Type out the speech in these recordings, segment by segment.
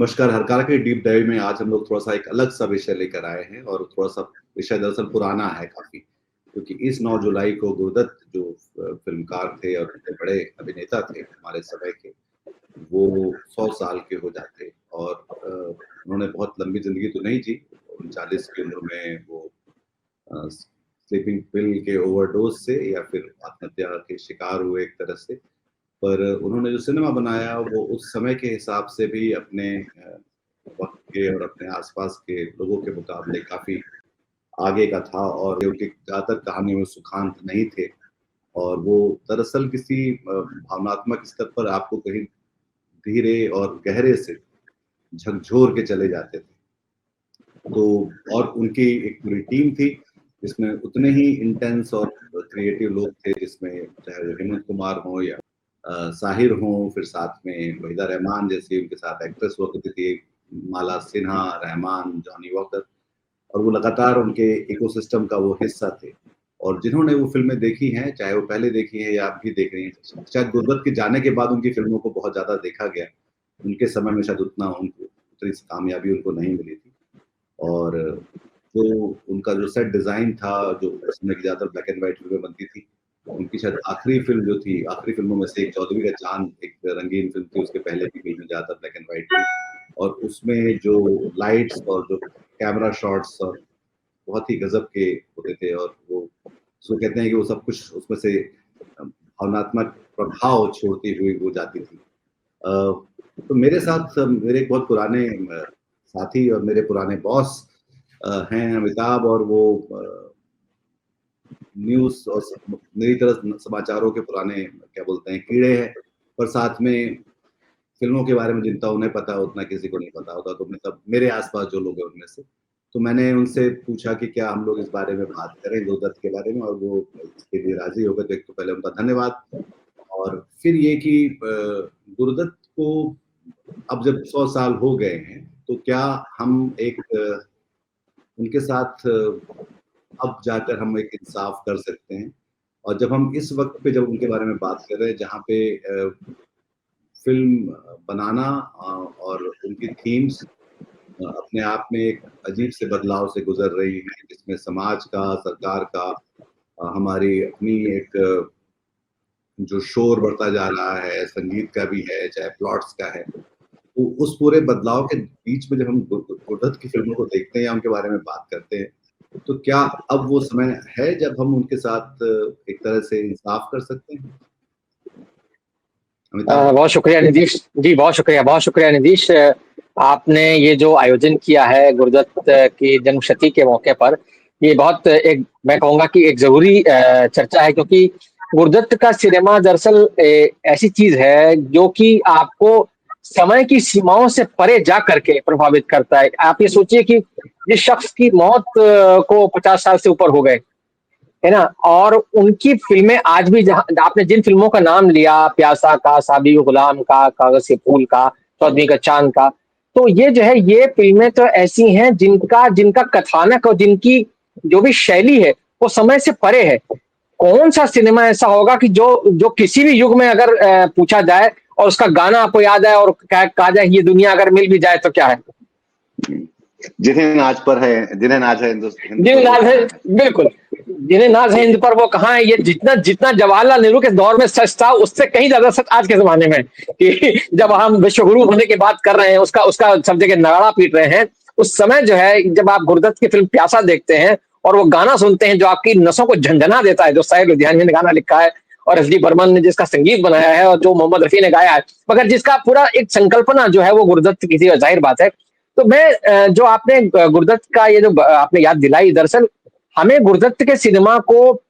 नमस्कार। हरकारा के deep dive में आज हम लोग थोड़ा-सा एक अलग सा विषय लेकर आए हैं और थोड़ा-सा विषय दरअसल पुराना है काफ़ी, क्योंकि इस 9 जुलाई को गुरुदत्त जो फ़िल्मकार थे और इतने बड़े अभिनेता थे हमारे समय के, वो 100 साल के हो जाते और उन्होंने बहुत लंबी ज़िंदगी तो नहीं जी, 39 की उम्र में वो स्लीपिंग पिल के ओवरडोज़ से या फिर आत्महत्या के शिकार हुए एक तरह से। पर उन्होंने जो सिनेमा बनाया वो उस समय के हिसाब से भी अपने वक़्त के और अपने आस-पास के लोगों के मुकाबले काफ़ी आगे का था और उनकी ज़्यादातर कहानियों में सुखांत नहीं थे और वो दरअसल किसी भावनात्मक स्तर पर आपको कहीं धीरे और गहरे से झकझोर के चले जाते थे। तो और उनकी एक पूरी टीम थी, जिसमें उतने ही इंटेंस और क्रिएटिव लोग थे, जिसमें चाहे वो हेमंत कुमार हों या साहिर हों, फिर साथ में वहीदा रहमान जैसी उनके साथ एक्ट्रेस हुआ करती थी, माला सिन्हा, रहमान, जॉनी वॉकर और वो लगातार उनके इकोसिस्टम का वो हिस्सा थे। और जिन्होंने वो फ़िल्में देखी हैं, चाहे वो पहले देखी हैं या अब भी देख रही हैं, शायद गुरबत के जाने के बाद उनकी फ़िल्मों को बहुत ज़्यादा देखा गया। उनके समय में शायद उतनी कामयाबी उनको नहीं मिली थी। और जो उनका जो सेट डिज़ाइन था, जो उस समय की ज़्यादातर ब्लैक एंड व्हाइट फ़िल्में बनती थी, उनकी शायद आखिरी फ़िल्म जो थी, आखिरी फ़िल्मों में से एक चौदहवीं का चाँद एक रंगीन फ़िल्म थी, उसके पहले की फ़िल्में ज़्यादातर ब्लैक एंड व्हाइट थी और उसमें जो लाइट्स और जो कैमरा शॉट्स और बहुत ही गज़ब के होते थे और वो सो कहते हैं कि वो सब कुछ उसमें से भावनात्मक प्रभाव छोड़ती हुई वो जाती थी। तो मेरे साथ मेरे एक बहुत पुराने साथी और मेरे पुराने बॉस हैं अमिताभ और वो न्यूज़ और मेरी तरह समाचारों के पुराने क्या बोलते हैं कीड़े हैं, पर साथ में फ़िल्मों के बारे में जितना उन्हें पता है उतना किसी को नहीं पता होता, तो मतलब मेरे आस-पास जो लोग हैं उनमें से। तो मैंने उनसे पूछा कि क्या हम लोग इस बारे में बात करें गुरुदत्त के बारे में और वो इसके लिए राज़ी हो गए, तो एक तो पहले उनका धन्यवाद और फिर ये कि गुरुदत्त को अब जब 100 साल हो गए हैं, तो क्या हम एक उनके साथ अब जाकर हम एक इंसाफ कर सकते हैं और जब हम इस वक़्त पे जब उनके बारे में बात कर रहे हैं जहाँ पे फ़िल्म बनाना और उनकी थीम्स अपने आप में एक अजीब से बदलाव से गुज़र रही हैं, जिसमें समाज का, सरकार का हमारी अपनी एक जो शोर बढ़ता जा रहा है, संगीत का भी है, चाहे प्लॉट्स का है। तो उस पूरे बदलाव के बीच में जब हम गुरुदत्त की फ़िल्मों को देखते हैं या उनके बारे में बात करते हैं, तो क्या अब वो समय है जब हम उनके साथ एक तरह से इंसाफ कर सकते हैं? अमिताभ? बहुत शुक्रिया निधीश जी, बहुत शुक्रिया निधीश। आपने ये जो आयोजन किया है गुरुदत्त की जन्मशती के मौके पर, ये बहुत एक मैं कहूँगा कि एक ज़रूरी चर्चा है, क्योंकि गुरुदत्त का सिनेमा दरअसल ऐसी चीज़ है जो कि आपको समय की सीमाओं से परे जा करके प्रभावित करता है। आप ये सोचिए कि जिस शख्स की मौत को 50 साल से ऊपर हो गए, है ना? और उनकी फ़िल्में आज भी, जहाँ आपने जिन फ़िल्मों का नाम लिया, प्यासा का, साबी गुलाम का, कागज़ से फूल का, चौदहवीं का चाँद का, तो ये जो है ये फ़िल्में तो ऐसी हैं जिनका जिनका कथानक और जिनकी जो भी शैली है, वो समय से परे है। कौन-सा सिनेमा ऐसा होगा कि जो जो किसी भी युग में अगर पूछा जाए और उसका गाना आपको याद आए और कहा जाए ये दुनिया अगर मिल भी जाए तो क्या है? जिन्हें नाज पर है, जिन्हें नाज है जिन्हें नाज है, बिल्कुल, जिन्हें नाज है हिंद पर वो कहाँ है। ये जितना जितना जवाहरलाल नेहरू के दौर में सच था, उससे कहीं ज्यादा सच आज के जमाने में कि जब हम विश्वगुरु होने की बात कर रहे हैं, उसका उसका सब जगह नगाड़ा पीट रहे हैं। उस समय जो है जब आप गुरुदत्त की फिल्म प्यासा देखते हैं और वो गाना सुनते हैं जो आपकी नसों को झंझना देता है, जो साहिर लुधियानवी ने गाना लिखा है और एस डी बर्मन ने जिसका संगीत बनाया है और जो मोहम्मद रफी ने गाया है, मगर जिसका पूरा एक संकल्पना जो है वो गुरुदत्त की थी, जाहिर बात है। तो मैं जो आपने गुरुदत्त का ये जो आपने याद दिलाई, दरअसल हमें गुरुदत्त के सिनेमा को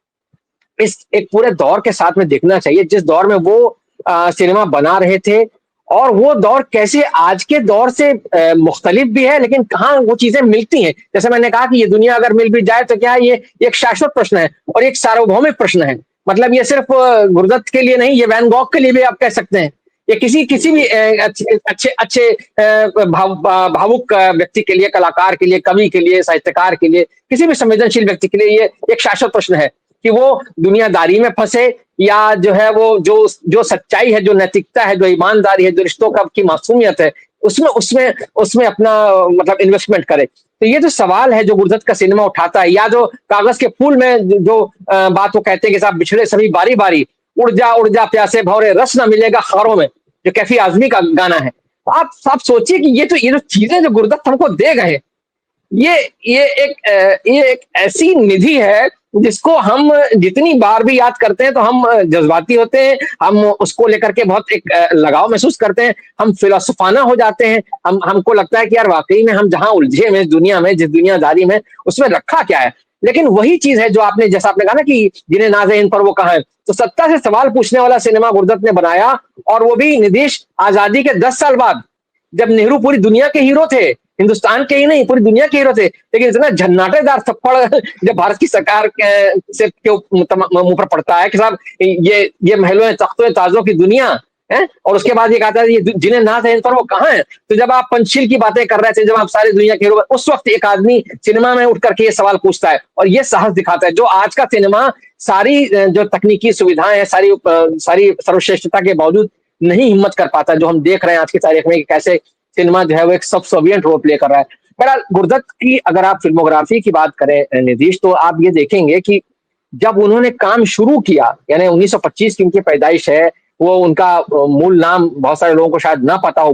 इस एक पूरे दौर के साथ में देखना चाहिए, जिस दौर में वो सिनेमा बना रहे थे, और वो दौर कैसे आज के दौर से मुख्तलिफ भी है, लेकिन कहाँ वो चीजें मिलती हैं। जैसे मैंने कहा कि ये दुनिया अगर मिल भी जाए तो क्या है, ये एक शाश्वत प्रश्न है और एक सार्वभौमिक प्रश्न है। मतलब ये सिर्फ गुरुदत्त के लिए नहीं, ये वैन गॉग के लिए भी आप कह सकते हैं। ये किसी भी अच्छे भावुक व्यक्ति के लिए, कलाकार के लिए, कवि के लिए, साहित्यकार के लिए, किसी भी संवेदनशील व्यक्ति के लिए ये एक शाश्वत प्रश्न है कि वो दुनियादारी में फंसे या जो है वो जो जो सच्चाई है, जो नैतिकता है, जो ईमानदारी है, जो रिश्तों का की मासूमियत है, उसमें उसमें उसमें अपना मतलब इन्वेस्टमेंट करे। तो ये जो सवाल है जो गुरदत्त का सिनेमा उठाता है, या जो कागज के फूल में जो बात वो कहते हैं कि साहब बिछड़े सभी बारी बारी, उड़ जा प्यासे भौरे, रस ना मिलेगा खारों में, जो कैफी आजमी का गाना है। तो आप सोचिए कि ये जो चीजें जो गुरदत्त हमको दे गए, ये ये एक ऐसी निधि है जिसको हम जितनी बार भी याद करते हैं तो हम जज्बाती होते हैं, हम उसको लेकर के बहुत एक लगाव महसूस करते हैं, हम फिलोसफाना हो जाते हैं, हम हमको लगता है कि यार वाकई में हम जहां उलझे में इस दुनिया में, जिस दुनियादारी में, उसमें रखा क्या है। लेकिन वही चीज है जो आपने, जैसा आपने कहा ना कि जिन्हें नाज है इन पर वो कहाँ है, तो सत्ता से सवाल पूछने वाला सिनेमा गुरदत्त ने बनाया, और वो भी नीतीश आजादी के 10 साल बाद, जब नेहरू पूरी दुनिया के हीरो थे, हिंदुस्तान के ही नहीं पूरी दुनिया के हीरो थे, लेकिन इतना झन्नाटेदार थप्पड़ जब भारत की सरकार से मुंह पर पड़ता है कि साहब ये महलों तख्तों ताजों की दुनिया है, और उसके बाद ये कहता है ये जिन्हें नाज है इन पर वो कहाँ है। तो जब आप पंचशील की बातें कर रहे थे, जब आप सारी दुनिया के हीरो, उस वक्त एक आदमी सिनेमा में उठ करके ये सवाल पूछता है और ये साहस दिखाता है, जो आज का सिनेमा सारी जो तकनीकी सुविधाएं हैं, सारी सर्वश्रेष्ठता के बावजूद नहीं हिम्मत कर पाता, जो हम देख रहे हैं आज की तारीख में कि कैसे सिनेमा जो है वो एक सबसर्विएंट रोल प्ले कर रहा है। बहरहाल गुरदत्त की अगर आप फिल्मोग्राफी की बात करें नीतीश, तो आप ये देखेंगे कि जब उन्होंने काम शुरू किया, यानी 1925 की उनकी पैदाइश है, वो उनका मूल नाम बहुत सारे लोगों को शायद ना पता हो,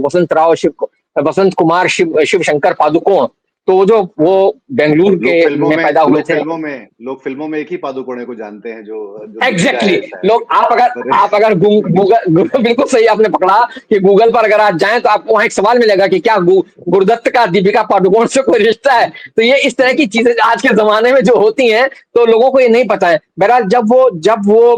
वसंत कुमार शिव शंकर पादुकोण। तो वो बेंगलुरु के में पैदा हुए थे। लोग फिल्मों में एक ही पादुकोणे को जानते हैं जो एग्जैक्टली लोग, आप अगर गूगल बिल्कुल सही आपने पकड़ा कि गूगल पर अगर आप जाएं तो आपको वहां एक सवाल मिलेगा कि क्या गुरदत्त का दीपिका पादुकोण से कोई रिश्ता है। तो ये इस तरह की चीजें आज के जमाने में जो होती हैं तो लोगों को ये नहीं पता है। बहरहाल जब वो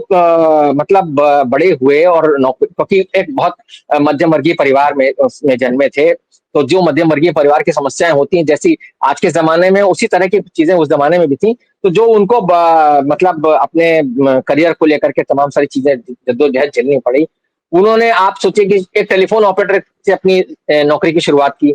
मतलब बड़े हुए और क्योंकि एक बहुत मध्यम वर्गीय परिवार में उसमें जन्मे थे, तो जो मध्यम वर्गीय परिवार की समस्याएं होती हैं जैसी आज के जमाने में, उसी तरह की चीजें उस जमाने में भी थी। तो जो उनको मतलब अपने करियर को लेकर के तमाम सारी चीजें जद्दोजहद झेलनी पड़ी, उन्होंने, आप सोचिए कि एक टेलीफोन ऑपरेटर से अपनी नौकरी की शुरुआत की,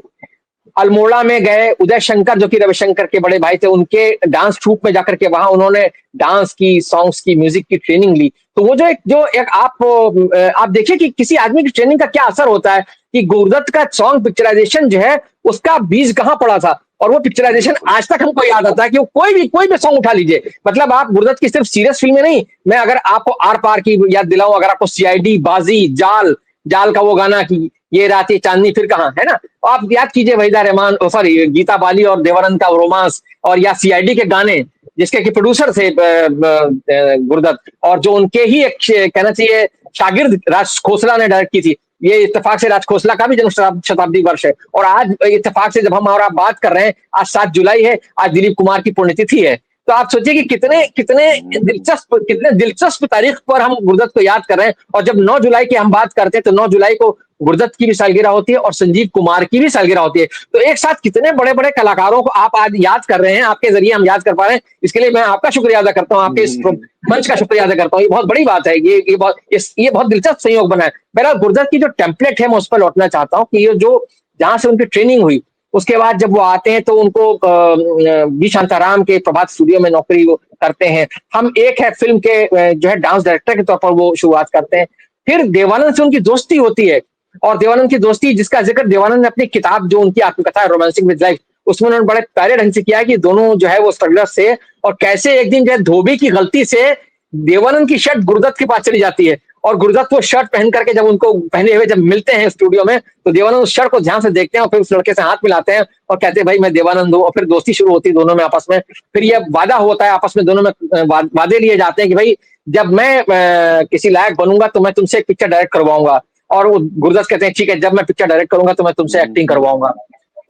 अल्मोड़ा में गए, उदय शंकर जो कि रविशंकर के बड़े भाई थे, उनके डांस ट्रूप में जाकर के वहां उन्होंने डांस की, सॉन्ग्स की, म्यूजिक की ट्रेनिंग ली। तो वो जो एक आप देखिए कि किसी आदमी की ट्रेनिंग का क्या असर होता है, कि गुरदत्त का सॉन्ग पिक्चराइजेशन जो है उसका बीज कहां पड़ा था, और वो पिक्चराइजेशन आज तक हमको याद आता है कि वो कोई भी सॉन्ग उठा लीजिए, मतलब आप गुरदत्त की सिर्फ सीरियस फिल्में नहीं, मैं अगर आपको आर पार की याद दिलाऊं, अगर आपको सीआईडी, बाजी, जाल का वो गाना की ये रातें चांदनी फिर कहां, है ना, आप याद कीजिए वहीदा रहमान, सॉरी गीता बाली और देवानंद का रोमांस, और या सीआईडी के गाने जिसके कि प्रोड्यूसर थे गुरदत्त, और जो उनके ही एक कहना चाहिए शागिर्द राज खोसला ने डायरेक्ट की थी। ये इत्तेफाक से राज खोसला का भी जन्म शताब्दी वर्ष है, और आज इत्तेफाक से जब हम और आप बात कर रहे हैं, आज 7 जुलाई है, आज दिलीप कुमार की पुण्यतिथि है। तो आप सोचिए कि कितने दिलचस्प तारीख पर हम गुरदत्त को याद कर रहे हैं। और जब 9 जुलाई की हम बात करते हैं तो 9 जुलाई को गुरदत्त की भी सालगिरह होती है और संजीव कुमार की भी सालगिरह होती है। तो एक साथ कितने बड़े बड़े कलाकारों को आप आज याद कर रहे हैं, आपके जरिए हम याद कर पा रहे हैं, इसके लिए मैं आपका शुक्रिया अदा करता हूं, आपके इस मंच का शुक्रिया अदा करता हूं। ये बहुत बड़ी बात है, ये बहुत दिलचस्प संयोग बना है। बहरहाल गुरदत्त की जो टेम्पलेट है मैं उस पर लौटना चाहता हूँ कि ये जो जहां से उनकी ट्रेनिंग हुई, उसके बाद जब वो आते हैं तो उनको बी शांताराम के प्रभात स्टूडियो में नौकरी करते हैं। हम एक है फिल्म के जो है डांस डायरेक्टर के तौर पर वो शुरुआत करते हैं। फिर देवानंद से उनकी दोस्ती होती है, और देवानंद की दोस्ती जिसका जिक्र देवानंद ने अपनी किताब जो उनकी आत्मकथा है रोमांसिंग विद लाइफ, उसमें उन्होंने बड़े प्यारे ढंग से किया कि दोनों जो है वो स्ट्रगलर्स थे, और कैसे एक दिन जो है धोबी की गलती से देवानंद की शर्ट गुरदत्त के पास चली जाती है, और गुरदत्त वो शर्ट पहन करके जब उनको पहने हुए जब मिलते हैं स्टूडियो में, तो देवानंद उस शर्ट को ध्यान से देखते हैं और फिर उस लड़के से हाथ मिलाते हैं और कहते हैं भाई मैं देवानंद हूं, और फिर दोस्ती शुरू होती है दोनों में आपस में। फिर ये वादा होता है आपस में, दोनों में वादे लिए जाते हैं कि भाई जब मैं किसी लायक बनूंगा तो मैं तुमसे एक पिक्चर डायरेक्ट करवाऊंगा, और वो गुरदत्त कहते हैं ठीक है जब मैं पिक्चर डायरेक्ट करूंगा तो मैं तुमसे एक्टिंग करवाऊंगा।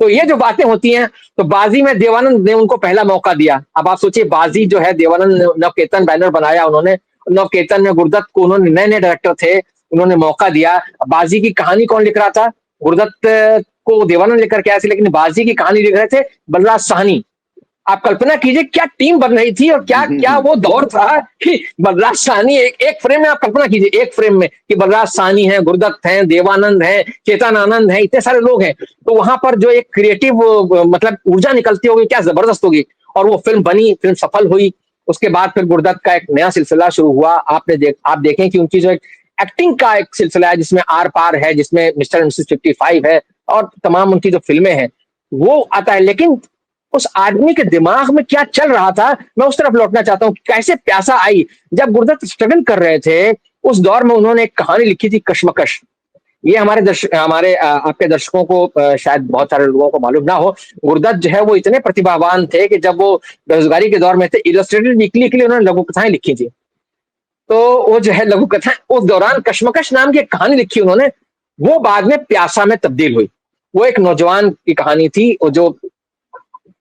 तो ये जो बातें होती हैं, तो बाजी में देवानंद ने उनको पहला मौका दिया। अब आप सोचिए, बाजी जो है देवानंद ने नवकेतन बैनर बनाया, उन्होंने नवकेतन में गुरदत्त को, उन्होंने नए डायरेक्टर थे, उन्होंने मौका दिया। बाजी की कहानी कौन लिख रहा था? गुरदत्त को देवानंद लेकर के आए थे, लेकिन बाजी की कहानी लिख रहे थे बलराज साहनी। आप कल्पना कीजिए क्या टीम बन रही थी और क्या वो दौर था कि बलराज साहनी एक फ्रेम में, आप कल्पना कीजिए एक फ्रेम में कि बलराज साहनी है, गुरदत्त हैं, देवानंद है, चेतन आनंद है, इतने सारे लोग हैं। तो वहां पर जो एक क्रिएटिव मतलब ऊर्जा निकलती होगी क्या जबरदस्त होगी। और वो फिल्म बनी, फिल्म सफल हुई। उसके बाद फिर गुरदत्त का एक नया सिलसिला शुरू हुआ। आप देखें कि उनकी जो एक एक्टिंग का एक सिलसिला है जिसमें आर पार है, जिसमें मिस्टर एंड मिसेस 55 है, और तमाम उनकी जो फिल्में हैं वो आता है। लेकिन उस आदमी के दिमाग में क्या चल रहा था, मैं उस तरफ लौटना चाहता हूँ। कैसे प्यासा आई जब गुरुदत्त स्ट्रगल कर रहे थे उस दौर में, उन्होंने एक कहानी लिखी थी कश्मकश। ये हमारे आपके दर्शकों को शायद बहुत सारे लोगों को मालूम ना हो। गुरुदत्त जो है वो इतने प्रतिभावान थे कि जब वो बेरोजगारी के दौर में थे, इलस्ट्रेटेड वीकली के लिए उन्होंने लघु कथाएं लिखी थी। तो वो जो है लघु कथाएं, उस दौरान कश्मकश नाम की एक कहानी लिखी उन्होंने, वो बाद में प्यासा में तब्दील हुई। वो एक नौजवान की कहानी थी, जो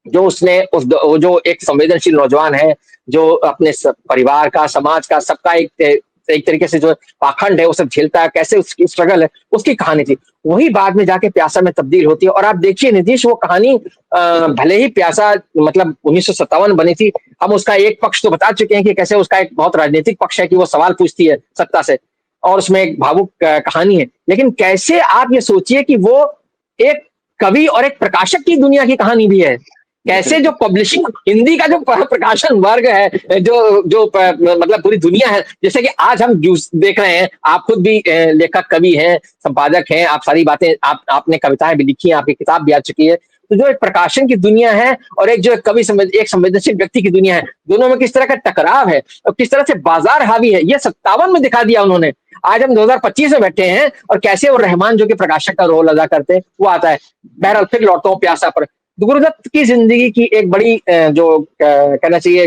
जो उसने वो जो एक संवेदनशील नौजवान है, जो अपने परिवार का, समाज का, सबका एक तरीके से जो पाखंड है वो सब झेलता है, कैसे उसकी स्ट्रगल है, उसकी कहानी थी। वही बाद में जाके प्यासा में तब्दील होती है। और आप देखिए नीतीश, वो कहानी भले ही प्यासा मतलब 1957 बनी थी, हम उसका एक पक्ष तो बता चुके हैं कि कैसे उसका एक बहुत राजनीतिक पक्ष है कि वो सवाल पूछती है सत्ता से, और उसमें एक भावुक कहानी है। लेकिन कैसे आप ये सोचिए कि वो एक कवि और एक प्रकाशक की दुनिया की कहानी भी है। कैसे जो पब्लिशिंग हिंदी का जो प्रकाशन वर्ग है, जो जो मतलब पूरी दुनिया है, जैसे कि आज हम देख रहे हैं, आप खुद भी लेखक कवि हैं, संपादक हैं, आप सारी बातें आपने कविताएं भी लिखी हैं, आपकी किताब भी आ चुकी है। तो जो एक प्रकाशन की दुनिया है और एक जो कवि एक संवेदनशील व्यक्ति की दुनिया है, दोनों में किस तरह का टकराव है और किस तरह से बाजार हावी है, ये 57 में दिखा दिया उन्होंने। आज हम 2025 में बैठे हैं और कैसे वो रहमान जो कि प्रकाशक का रोल अदा करते हैं वो आता है। बहरहाल फिर लौटता हूँ प्यासा पर। गुरुदत्त की जिंदगी की एक बड़ी जो कहना चाहिए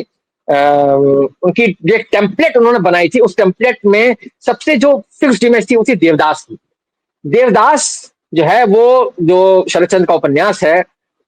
उनकी एक टेम्पलेट उन्होंने बनाई थी, उस टेम्पलेट में सबसे जो फिक्स्ड इमेज थी वो थी देवदास की। देवदास जो है वो जो शरद चंद्र का उपन्यास है,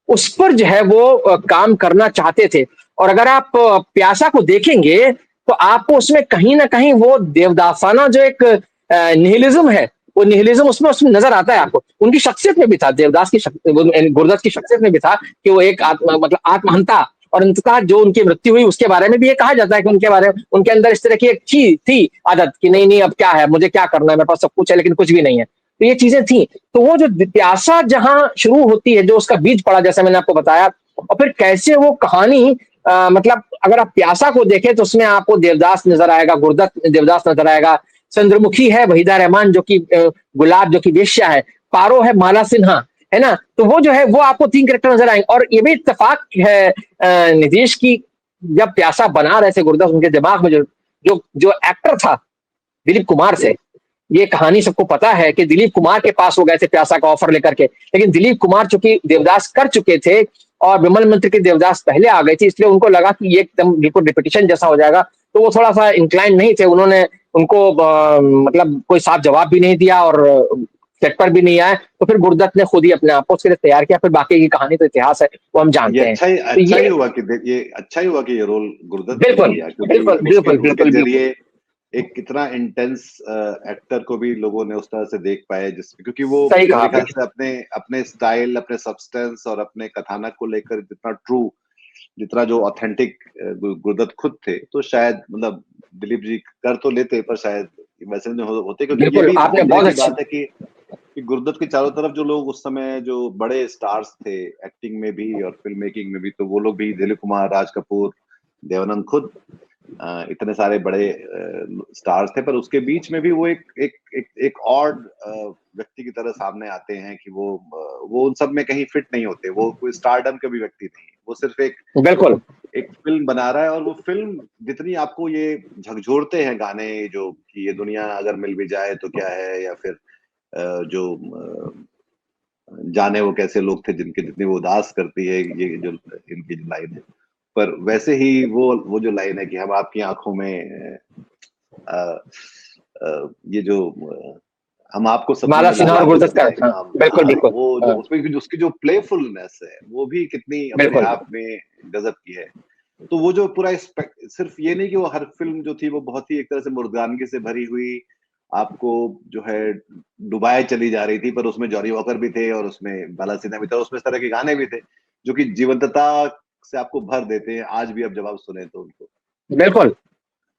उस पर जो है वो काम करना चाहते थे। और अगर आप प्यासा को देखेंगे तो आपको उसमें कहीं ना कहीं वो देवदासाना जो एक निहिलिज्म है, वो निहिलिज्म उसमें नजर आता है आपको। उनकी शख्सियत में भी था, देवदास की गुरुदत्त की शख्सियत में भी था कि वो एक मतलब आत्महंता, और अंततः जो उनकी मृत्यु हुई उसके बारे में भी ये कहा जाता है कि उनके बारे में उनके अंदर इस तरह की एक थी आदत कि नहीं नहीं अब क्या है, मुझे क्या करना है, मेरे पास सब कुछ है लेकिन कुछ भी नहीं है। तो ये चीजें थी। तो वो जो प्यासा जहां शुरू होती है, जो उसका बीज पड़ा जैसे मैंने आपको बताया, और फिर कैसे वो कहानी मतलब अगर आप प्यासा को देखें तो उसमें आपको देवदास नजर आएगा, गुरुदत्त देवदास नजर आएगा, चंद्रमुखी है वहीदा रहमान जो कि गुलाब जो कि वेश्या है, पारो है माला सिन्हा, है ना। तो वो जो है वो आपको 3 कैरेक्टर नजर आएंगे। और ये भी इत्तेफाक है नीतीश की, जब प्यासा बना रहे थे गुरुदत्त, उनके दिमाग में जो एक्टर था दिलीप कुमार से, ये कहानी सबको पता है कि दिलीप कुमार के पास वो गए थे प्यासा का ऑफर लेकर के, लेकिन दिलीप कुमार चूंकि देवदास कर चुके थे और विमल मंत्र की देवदास पहले आ गई थी, इसलिए उनको लगा कि ये एकदम बिल्कुल रिपीटिशन जैसा हो जाएगा। तो वो थोड़ा सा इंक्लाइन नहीं थे, उन्होंने उनको मतलब कोई साफ जवाब भी नहीं दिया और सेट पर भी नहीं आए। तो फिर गुरुदत्त ने खुद ही अपने आप को उसके लिए तैयार किया। फिर बाकी की कहानी तो इतिहास है, वो हम जानते हैं। अच्छा ही हुआ कि ये रोल गुरुदत्त ने किया, बिल्कुल उसके जरिए एक कितना इंटेंस एक्टर को भी लोगों ने उस तरह से देख पाए, क्योंकि वो से अपने स्टाइल, अपने सब्सटेंस और अपने कथानक को लेकर जितना ट्रू, जितना जो ऑथेंटिक गुरुदत्त खुद थे, तो शायद मतलब दिलीप जी कर तो लेते पर शायद वैसे नहीं होते। क्योंकि ये भी आपने बहुत अच्छी बात है कि गुरुदत्त के चारों तरफ जो लोग उस समय जो बड़े स्टार्स थे एक्टिंग में भी और फिल्म मेकिंग में भी, तो वो लोग भी दिलीप कुमार, राज कपूर, देवानंद खुद, इतने सारे बड़े स्टार्स थे, पर उसके बीच में भी वो एक ऑड व्यक्ति की तरह सामने आते हैं कि वो उन सब में कहीं फिट नहीं होते। वो कोई स्टारडम के भी व्यक्ति नहीं, वो सिर्फ एक फिल्म बना रहा है। और वो फिल्म जितनी आपको ये झकझोरते हैं गाने, जो कि ये दुनिया अगर मिल भी जाए तो क्या है, या फिर जो जाने वो कैसे लोग थे जिनके जितनी वो उदास करती है, ये जो इनकी जो लाइन है, पर वैसे ही वो जो लाइन है कि हम आपकी आंखों में ये जो हम आपको माला सिन्हा और गुरुदत्त का, बिल्कुल वो जो उसमें उसकी जो प्लेफुलनेस है वो भी कितनी अपने आप में गजब की है। तो वो जो पूरा सिर्फ ये नहीं कि वो हर फिल्म जो थी वो बहुत ही एक तरह से मुर्दानगी से भरी हुई आपको जो है डुबाए चली जा रही थी, पर उसमें जॉनी वॉकर भी थे और उसमें बाला सिन्हा भी था, उसमें इस तरह के गाने भी थे जो कि जीवंतता से आपको भर देते हैं आज भी, अब जब आप सुने तो उनको।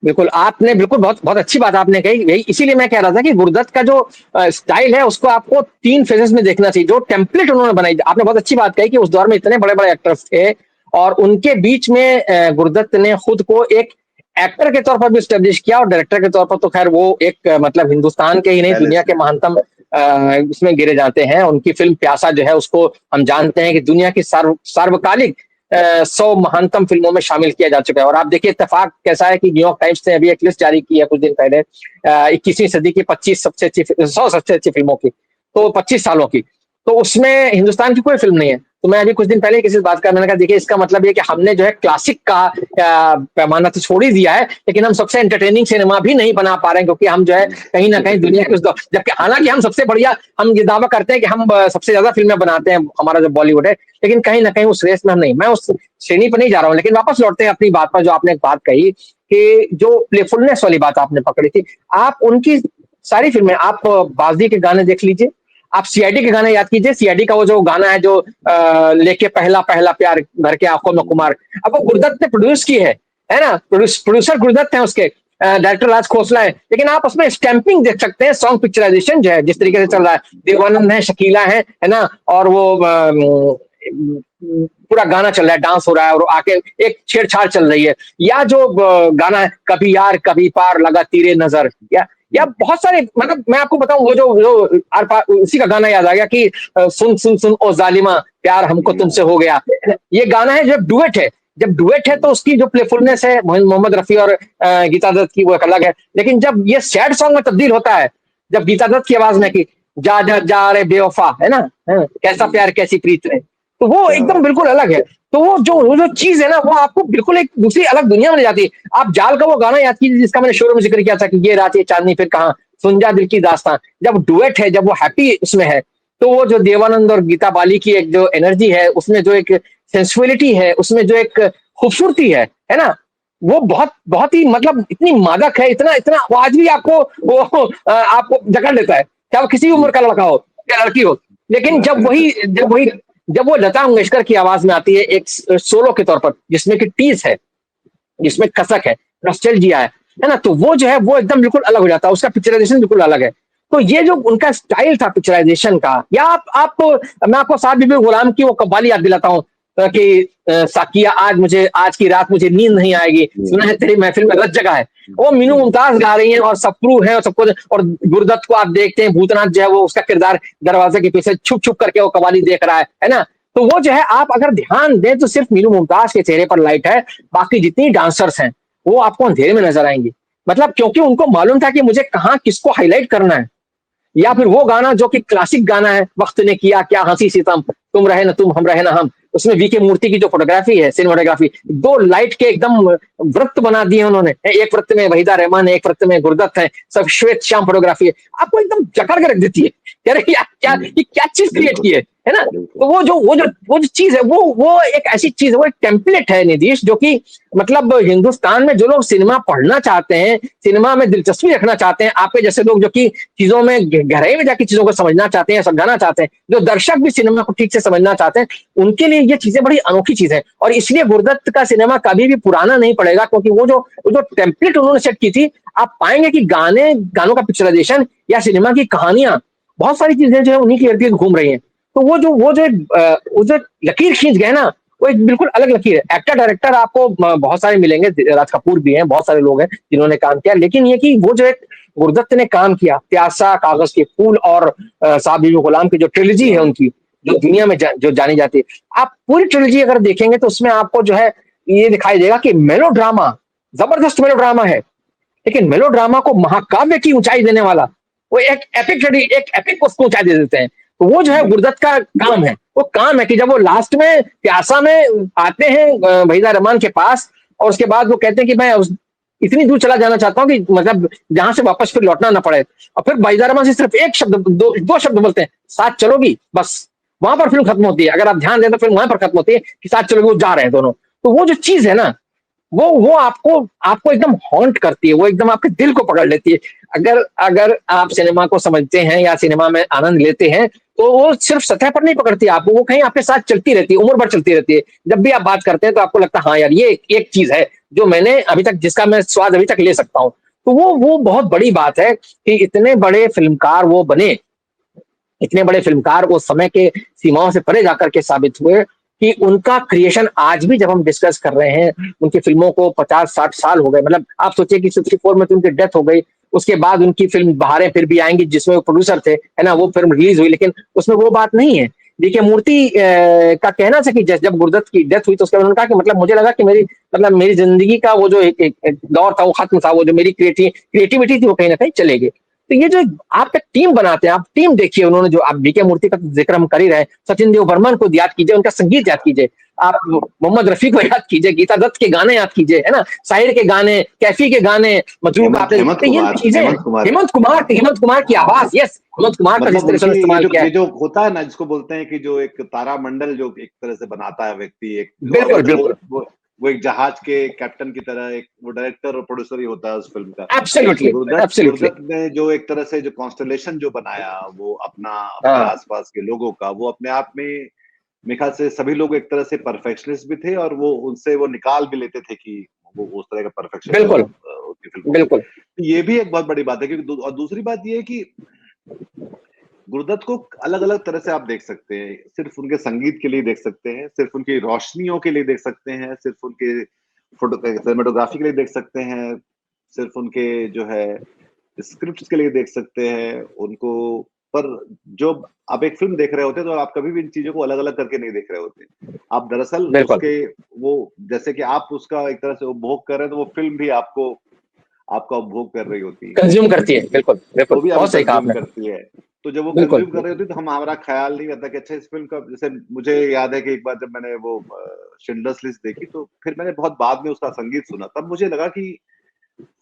बिल्कुल आपने बिल्कुल बहुत अच्छी बात आपने कही। यही इसीलिए मैं कह रहा था कि गुरुदत्त का जो स्टाइल है उसको आपको 3 फेजेस में देखना चाहिए। जो टेम्पलेट उन्होंने बनाई, आपने बहुत अच्छी बात कही कि उस दौर में इतने बड़े बड़े एक्टर्स थे और उनके बीच में गुरुदत्त ने खुद को एक एक्टर के तौर पर भी स्टेब्लिश किया और डायरेक्टर के तौर पर तो खैर वो एक मतलब हिंदुस्तान के ही नहीं दुनिया के महानतम उसमें गिरे जाते हैं। उनकी फिल्म प्यासा जो है उसको हम जानते हैं कि दुनिया की सार्वकालिक 100 महानतम फिल्मों में शामिल किया जा चुका है। और आप देखिए इत्तेफाक कैसा है कि न्यूयॉर्क टाइम्स ने अभी एक लिस्ट जारी की है कुछ दिन पहले 21वीं सदी की 25 सबसे अच्छी 100 सबसे अच्छी फिल्मों की, तो 25 सालों की, तो उसमें हिंदुस्तान की कोई फिल्म नहीं है। तो मैं अभी कुछ दिन पहले किसी से बात कर, मैंने कहा देखिए इसका मतलब ये कि हमने जो है क्लासिक का पैमाना तो छोड़ ही दिया है, लेकिन हम सबसे एंटरटेनिंग सिनेमा भी नहीं बना पा रहे हैं, क्योंकि हम जो है कहीं ना कहीं दुनिया के उस दौर, जबकि हालांकि हम सबसे बढ़िया, हम ये दावा करते हैं कि हम सबसे ज्यादा फिल्में बनाते हैं, हमारा जो बॉलीवुड है, लेकिन कहीं ना कहीं उस रेस में हम नहीं, मैं उस श्रेणी पर नहीं जा रहा हूँ। लेकिन वापस लौटते हैं अपनी बात पर, जो आपने एक बात कही कि जो प्लेफुलनेस वाली बात आपने पकड़ी थी, आप उनकी सारी फिल्में, आप बाजी के गाने देख लीजिए, आप सीआईडी के गाने याद कीजिए, सीआईडी का वो जो गाना है जो लेके पहला पहला प्यार भर के आंखों में कुमार, अब वो गुरदत्त ने प्रोड्यूस की है ना, प्रोड्यूसर गुरदत्त है, उसके डायरेक्टर राज खोसला है, लेकिन आप उसमें स्टैंपिंग देख सकते हैं, सॉन्ग पिक्चराइजेशन जो है जिस तरीके से चल रहा है, देवानंद है, शकीला है ना, और वो पूरा गाना चल रहा है, डांस हो रहा है, और आके एक छेड़छाड़ चल रही है, या जो गाना है कभी यार कभी पार लगा तीरे नजर, या बहुत सारे, मतलब मैं आपको बताऊं वो जो आर पार, उसी का गाना याद आ गया कि सुन सुन सुन ओ जालिमा प्यार हमको तुमसे हो गया, ये गाना है जब डुएट है, जब डुएट है तो उसकी जो प्लेफुलनेस है मोहम्मद रफी और गीता दत्त की वो एक अलग है, लेकिन जब ये सैड सॉन्ग में तब्दील होता है, जब गीता दत्त की आवाज में कि जा जा जा रे बेवफा, है ना, कैसा प्यार कैसी प्रीत है, तो वो एकदम बिल्कुल अलग है। तो वो जो चीज है ना, वो आपको बिल्कुल एक दूसरी अलग दुनिया में ले जाती है। आप जाल का वो गाना याद कीजिए जिसका मैंने शुरू में जिक्र किया था कि ये रात ये चांदनी फिर कहाँ, सुन जा दिल की दास्तां, जब डुएट है, जब वो हैप्पी उसमें है, तो वो जो देवानंद और गीता बाली की एक जो एनर्जी है, उसमें जो एक सेंसुअलिटी है, उसमें जो एक खूबसूरती है ना, वो बहुत बहुत ही मतलब इतनी मादक है, इतना इतना वो आज भी आपको वो आपको जकड़ लेता है, चाहे वो किसी भी उम्र का लड़का हो या लड़की हो। लेकिन जब वो लता मंगेशकर की आवाज में आती है एक सोलो के तौर पर, जिसमें कि टीज है, जिसमें कसक है, नॉस्टैल्जिया है ना, तो वो जो है वो एकदम बिल्कुल अलग हो जाता है, उसका पिक्चराइजेशन बिल्कुल अलग है। तो ये जो उनका स्टाइल था पिक्चराइजेशन का, या आप मैं आपको साथ बीबी गुलाम की वो कव्वाली याद दिलाता हूँ कि साकिया आज की रात मुझे नींद नहीं आएगी, सुना है तेरी महफिल में रत जगह है, वो मीनू मुमताज गा रही हैं और सप्रू है और सबको, और गुरदत्त को आप देखते हैं, भूतनाथ जो है वो उसका किरदार दरवाजे के पीछे छुप छुप करके वो कव्वाली देख रहा है ना, तो वो जो है आप अगर ध्यान दें तो सिर्फ मीनू मुमताज के चेहरे पर लाइट है, बाकी जितनी डांसर्स हैं वो आपको अंधेरे में नजर आएंगी, मतलब क्योंकि उनको मालूम था कि मुझे कहाँ किसको हाईलाइट करना है। या फिर वो गाना जो कि क्लासिक गाना है, वक्त ने किया क्या हंसी सितम, तुम रहे ना तुम हम रहे ना हम, उसमें वीके मूर्ति की जो फोटोग्राफी है, सिनेमाटोग्राफी, दो लाइट के एकदम वृत्त बना दिए उन्होंने, एक वृत्त में वहीदा रहमान है, एक वृत्त में गुरदत्त है, सब श्वेत श्याम फोटोग्राफी है, आपको एकदम जकड़ के रख देती है, कह रहे क्या चीज क्रिएट की है ना। तो वो जो चीज है वो एक ऐसी चीज है, वो एक टेम्पलेट है नीतीश, जो कि मतलब हिंदुस्तान में जो लोग सिनेमा पढ़ना चाहते हैं, सिनेमा में दिलचस्पी रखना चाहते हैं, आपके जैसे लोग जो कि चीजों में गहराई में जाकर चीजों को समझना चाहते हैं, समझाना चाहते हैं, जो दर्शक भी सिनेमा को ठीक से समझना चाहते हैं, उनके लिए ये चीजें बड़ी अनोखी चीज है। और इसलिए गुरदत्त का सिनेमा कभी भी पुराना नहीं पड़ेगा, क्योंकि वो जो टेम्पलेट उन्होंने सेट की थी, आप पाएंगे कि गानों का पिक्चराइजेशन या सिनेमा की कहानियां, बहुत सारी चीजें जो है उन्हीं के इर्द गिर्द घूम रही हैं। तो वो जो लकीर खींच गए ना, वो एक बिल्कुल अलग लकीर है। एक्टर डायरेक्टर आपको बहुत सारे मिलेंगे, राज कपूर भी हैं, बहुत सारे लोग हैं जिन्होंने काम किया, लेकिन ये कि वो जो एक गुरदत्त ने काम किया, प्यासा, कागज के फूल और साहब बीबी गुलाम की जो ट्रिलॉजी है उनकी, जो दुनिया में जो जानी जाती है, आप पूरी ट्रिलॉजी अगर देखेंगे तो उसमें आपको जो है ये दिखाई देगा कि मेलोड्रामा, जबरदस्त मेलोड्रामा है, लेकिन मेलोड्रामा को महाकाव्य की ऊंचाई देने वाला, वो एक एपिक को उसको ऊंचाई दे देते हैं। तो वो जो है गुरदत्त का काम है, वो काम है कि जब वो लास्ट में प्यासा में आते हैं वहीदा रहमान के पास, और उसके बाद वो कहते हैं कि मैं इतनी दूर चला जाना चाहता हूँ कि मतलब जहां से वापस फिर लौटना ना पड़े, और फिर वहीदा रहमान से सिर्फ एक शब्द, दो शब्द बोलते हैं, साथ चलोगी, बस वहां पर फिल्म खत्म होती है। अगर आप ध्यान दें तो फिल्म वहां पर खत्म होती है कि साथ चलोगे, वो जा रहे हैं दोनों। तो वो जो चीज है ना, वो आपको एकदम हॉन्ट करती है, वो एकदम आपके दिल को पकड़ लेती है। अगर आप सिनेमा को समझते हैं या सिनेमा में आनंद लेते हैं, तो वो सिर्फ सतह पर नहीं पकड़ती आपको, वो कहीं आपके साथ चलती रहती है, उम्र भर चलती रहती है। जब भी आप बात करते हैं तो आपको लगता है हाँ यार, ये एक चीज है जो मैंने अभी तक, जिसका मैं स्वाद अभी तक ले सकता हूँ। तो वो बहुत बड़ी बात है कि इतने बड़े फिल्मकार वो बने, इतने बड़े फिल्मकार वो समय के सीमाओं से परे जाकर के साबित हुए कि उनका क्रिएशन आज भी, जब हम डिस्कस कर रहे हैं, उनकी फिल्मों को 50-60 साल हो गए, मतलब आप सोचिए कि 64 में तो उनकी डेथ हो गई, उसके बाद उनकी फिल्म बहारें फिर भी आएंगी जिसमें वो प्रोड्यूसर थे, है ना, वो फिल्म रिलीज हुई, लेकिन उसमें वो बात नहीं है। देखिए मूर्ति का कहना था कि जब गुरुदत्त की डेथ हुई तो उसके बाद उन्होंने कहा कि मतलब मुझे लगा कि मेरी जिंदगी का वो जो एक दौर था वो खत्म था, वो जो मेरी क्रिएटिविटी थी वो कहीं ना कहीं चलेगी। तो ये जो आप एक टीम बनाते हैं, आप टीम देखिए, उन्होंने जो आप बीके मूर्ति का जिक्र हम कर ही रहे हैं, सचिन देव बर्मन को याद कीजिए, उनका संगीत याद कीजिए, आप मोहम्मद रफी को याद कीजिए, गीता दत्त के गाने याद कीजिए, है ना, साहिर के गाने, कैफी के गाने, मजरूह का आपने, ये चीजें, हेमंत कुमार की आवाज, यस, हेमंत कुमार का जिस तरह से इस्तेमाल किया है, जो होता है ना जिसको बोलते हैं कि जो एक तारामंडल जो एक तरह से बनाता है व्यक्ति, एक बिल्कुल बिल्कुल वो एक जहाज के कैप्टन की तरह, एक वो डायरेक्टर और प्रोड्यूसर ही होता है उस फिल्म का। एब्सोल्युटली गुरुदत्त ने जो एक तरह से जो कॉन्स्टलेशन जो बनाया वो अपने आसपास के लोगों का, वो अपने आप में मेरे ख्याल से सभी लोग एक तरह से परफेक्शनिस्ट भी थे, और वो उनसे वो निकाल भी लेते थे कि वो उस तरह का परफेक्शन। बिल्कुल ये भी एक बहुत बड़ी बात है, क्योंकि और दूसरी बात ये है कि गुरुदत्त को अलग अलग तरह से आप देख सकते हैं, सिर्फ उनके संगीत के लिए देख सकते हैं, सिर्फ उनकी रोशनियों के लिए देख सकते हैं, सिर्फ उनके सिनेमेटोग्राफी के लिए देख सकते हैं, सिर्फ उनके जो है स्क्रिप्ट्स के लिए देख सकते हैं उनको। पर जो आप एक फिल्म देख रहे होते हैं तो आप कभी भी इन चीजों को अलग अलग करके नहीं देख रहे होते, आप दरअसल उसके वो जैसे कि आप उसका एक तरह से उपभोग कर रहे हैं तो वो फिल्म भी आपका उपभोग कर रही होती है, कंज्यूम करती है। बिल्कुल बिल्कुल, वो भी बहुत सही कहा आपने करती है। तो जब वो कंज्यूम कर रही होती है तो हमारा ख्याल नहीं रहता कि अच्छा इस फिल्म का, जैसे मुझे याद है कि एक बार जब मैंने वो शिंडलर्स लिस्ट देखी तो फिर मैंने बहुत बाद में उसका संगीत सुना, तब मुझे लगा कि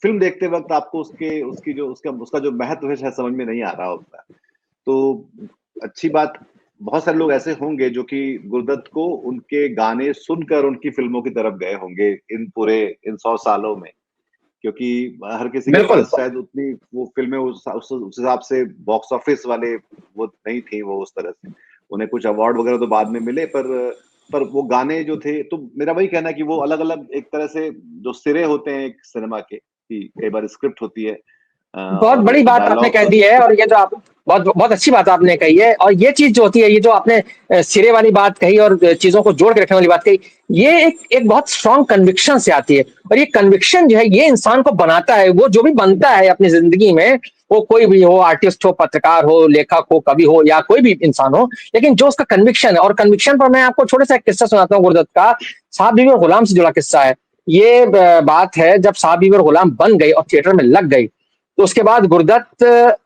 फिल्म देखते वक्त आपको उसका जो महत्व है समझ में नहीं आ रहा होता। तो अच्छी बात, बहुत सारे लोग ऐसे होंगे जो कि गुरुदत्त को उनके गाने सुनकर उनकी फिल्मों की तरफ गए होंगे इन 100 सालों में, क्योंकि हर किसी के पास शायद उतनी वो फिल्में उस हिसाब से बॉक्स ऑफिस वाले वो नहीं थी, वो उस तरह से उन्हें कुछ अवार्ड वगैरह तो बाद में मिले, पर वो गाने जो थे, तो मेरा वही कहना है कि वो अलग अलग एक तरह से जो सिरे होते हैं एक सिनेमा के, कि कई बार स्क्रिप्ट होती है, बहुत बड़ी बात आपने कह दी है, और ये जो आप बहुत बहुत अच्छी बात आपने कही है, और ये चीज जो होती है, ये जो आपने सिरे वाली बात कही और चीजों को जोड़ के रखने वाली बात कही, ये एक बहुत स्ट्रांग कन्विक्शन से आती है, और ये कन्विक्शन जो है ये इंसान को बनाता है, वो जो भी बनता है अपनी जिंदगी में, वो कोई भी हो, आर्टिस्ट हो, पत्रकार हो, लेखक हो, कवि हो, या कोई भी इंसान हो, लेकिन जो उसका कन्विक्शन है, और कन्विक्शन पर मैं आपको छोटा सा एक किस्सा सुनाता हूँ गुरुदत्त का, साहब बीवी और गुलाम से जुड़ा किस्सा है। ये बात है जब साहब बीवी और गुलाम बन गई और थिएटर में लग गई, तो उसके बाद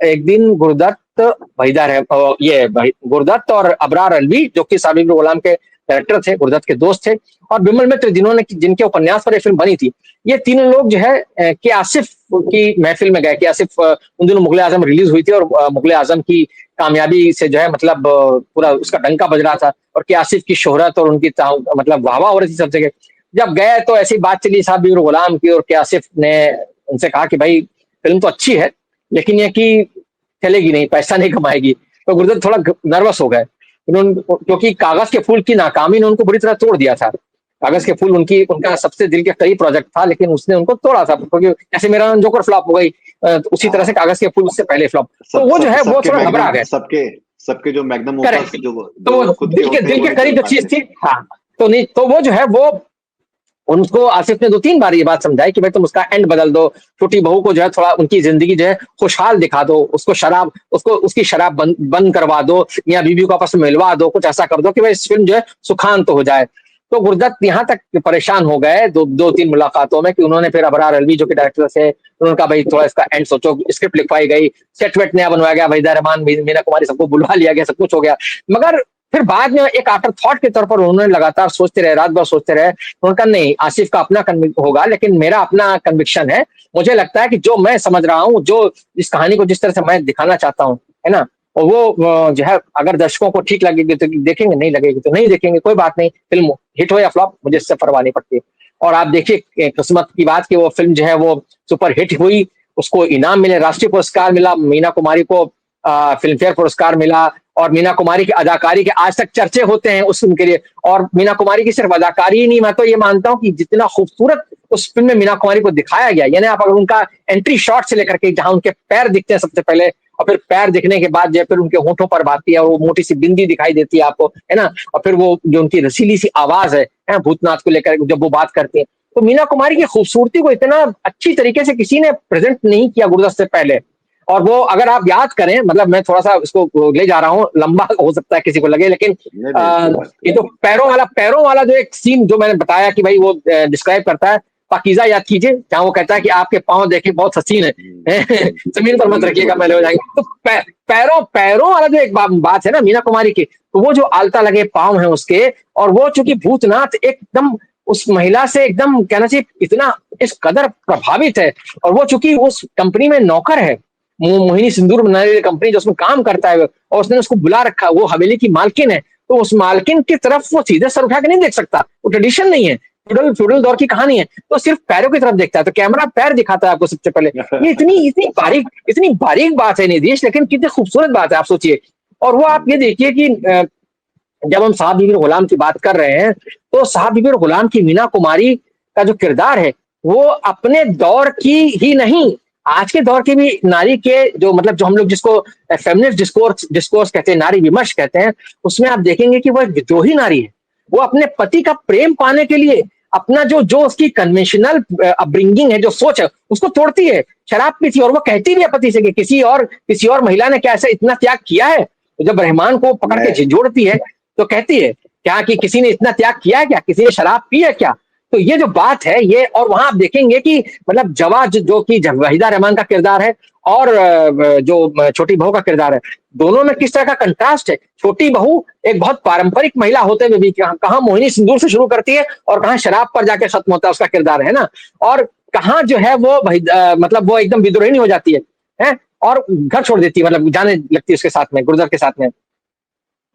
एक दिन गुरुदत्त भाईदार है, ये गुरुदत्त और अबरार अलवी जो कि साहब बीवी गुलाम के डायरेक्टर थे, गुरुदत्त के दोस्त थे, और बिमल मित्र जिनके उपन्यास पर एक फिल्म बनी थी, ये तीनों लोग जो है के आसिफ की महफिल में गए। के आसिफ उन दिनों मुगले आजम रिलीज हुई थी, और मुगले आजम की कामयाबी से जो है मतलब पूरा उसका डंका बज रहा था, और के आसिफ की शोहरत और उनकी मतलब वाहवाह हो रही थी सब जगह। जब गए तो ऐसी बात चली साहब बीवी गुलाम की, और के आसिफ ने उनसे कहा कि भाई फिल्म तो अच्छी है लेकिन ये कि चलेगी नहीं, पैसा नहीं कमाएगी। तो गुरुदत्त थोड़ा नर्वस हो गए, क्योंकि कागज के फूल की नाकामी ने उनको बुरी तरह तोड़ दिया था। कागज के फूल उनका सबसे दिल के करीब प्रोजेक्ट था, लेकिन उसने उनको तोड़ा था, क्योंकि ऐसे मेरा जोकर फ्लॉप हो गई, उसी तरह से कागज के फूल उससे पहले फ्लॉप। तो वो जो है वो थोड़ा घबरा गए, सबके जो मैग्नम ओपस तो दिल के करीब जो चीज थी, हाँ, तो नहीं, तो वो जो है वो उनको आसिफ ने 2-3 बार ये बात समझाई कि भाई तुम उसका एंड बदल दो, छोटी बहू को जो है थोड़ा उनकी जिंदगी जो है खुशहाल दिखा दो, उसकी शराब बंद करवा दो, या बीबी को आपस में मिलवा दो, कुछ ऐसा कर दो कि भाई इस फिल्म जो है सुखांत हो जाए। तो गुरुदत्त यहाँ तक परेशान हो गए 2-3 मुलाकातों में, कि उन्होंने फिर अबरार अलवी जो कि डायरेक्टर थे, उन्होंने कहा भाई थोड़ा इसका एंड सोचो, स्क्रिप्ट लिखवाई गई, सेट वेट नया बनवाया गया, वहीदा रहमान, मीना कुमारी सबको बुलवा लिया गया, सब कुछ हो गया। मगर फिर बाद में एक आफ्टर थॉट के तौर पर उन्होंने लगातार सोचते रहे, रात भर सोचते रहे, उनका नहीं, आसिफ का अपना होगा लेकिन मेरा अपना कन्विक्शन है, मुझे लगता है कि जो मैं समझ रहा हूँ, जो इस कहानी को जिस तरह से मैं दिखाना चाहता हूँ, है ना, और वो जो है अगर दर्शकों को ठीक लगेगी तो देखेंगे, नहीं लगेगी तो नहीं देखेंगे, कोई बात नहीं, फिल्म हिट हो या फ्लॉप मुझे इससे परवाह नहीं पड़ती। और आप देखिए किस्मत की बात कि वो फिल्म जो है वो सुपर हिट हुई, उसको इनाम मिले, राष्ट्रीय पुरस्कार मिला, मीना कुमारी को फिल्म फेयर पुरस्कार मिला, और मीना कुमारी की अदाकारी के आज तक चर्चे होते हैं उस फिल्म के लिए। और मीना कुमारी की सिर्फ अदाकारी ही नहीं, मैं तो ये मानता हूँ कि जितना खूबसूरत उस फिल्म में मीना कुमारी को दिखाया गया, यानी आप अगर उनका एंट्री शॉट से लेकर के जहां उनके पैर दिखते हैं सबसे पहले, और फिर पैर दिखने के बाद जो फिर उनके होठों पर बाती है, वो मोटी सी बिंदी दिखाई देती है आपको, है ना, और फिर वो जो उनकी रसीली सी आवाज है भूतनाथ को लेकर जब वो बात करती है, तो मीना कुमारी की खूबसूरती को इतना अच्छी तरीके से किसी ने प्रेजेंट नहीं किया गुरुदत्त से पहले। और वो अगर आप याद करें, मतलब मैं थोड़ा सा इसको ले जा रहा हूँ, लंबा हो सकता है किसी को लगे, लेकिन नहीं नहीं, कोई बात ये तो पैरों वाला जो एक सीन जो मैंने बताया कि भाई वो डिस्क्राइब करता है, पाकीज़ा याद कीजिए, जहाँ वो कहता है कि आपके पाँव देखे बहुत हसीन है, जमीन पर मत रखिएगा मैले हो जाएंगे। तो पैरों पैरों वाला जो एक बात है ना मीना कुमारी की, तो वो जो आलता लगे पाँव हैं उसके, और वो चूंकि भूतनाथ एकदम उस महिला से एकदम कहना चाहिए इतना इस कदर प्रभावित है, और वो चूंकि उस कंपनी में नौकर है, मोहिनी सिंदूर बनाने वाली कंपनी जो उसमें काम करता है, और उसने उसको बुला रखा, वो हवेली की मालकिन है, तो उस मालकिन की तरफ वो सीधे सर उठा के नहीं देख सकता, वो ट्रेडिशन नहीं है, फ्यूडल दौर की कहानी है, तो सिर्फ पैरों की तरफ देखता है, तो कैमरा पैर दिखाता है आपको सबसे पहले। ये इतनी बारीक बात है निधीश, लेकिन कितनी खूबसूरत बात है, आप सोचिए। और वो आप ये देखिए कि जब हम साहब बीबी गुलाम की बात कर रहे हैं, तो साहब बीबी गुलाम की मीना कुमारी का जो किरदार है, वो अपने दौर की ही नहीं, आज के दौर के भी नारी के जो मतलब जो हम लोग जिसको फेमिनिस्ट डिस्कोर्स कहते हैं, नारी विमर्श कहते हैं, उसमें आप देखेंगे कि वो एक विद्रोही नारी है। वो अपने पति का प्रेम पाने के लिए अपना जो जो उसकी कन्वेंशनल अपब्रिंगिंग है, जो सोच है, उसको तोड़ती है, शराब पीती है, और वो कहती भी है पति से कि किसी और महिला ने क्या ऐसा इतना त्याग किया है। तो जब रहमान को पकड़ के झिझोड़ती है, तो कहती है क्या कि किसी ने इतना त्याग किया है क्या, किसी ने शराब पी है क्या। तो ये जो बात है ये, और वहां आप देखेंगे कि मतलब जवा जो कि वहीदा रहमान का किरदार है, और जो छोटी बहू का किरदार है, दोनों में किस तरह का कंट्रास्ट है। छोटी बहू एक बहुत पारंपरिक महिला होते हुए भी कहाँ मोहिनी सिंदूर से शुरू करती है, और कहाँ शराब पर जाके खत्म होता है उसका किरदार, है ना। और कहाँ जो है वो मतलब वो एकदम विद्रोहिणी हो जाती है, और घर छोड़ देती है, मतलब जाने लगती है उसके साथ में, गुर्जर के साथ में।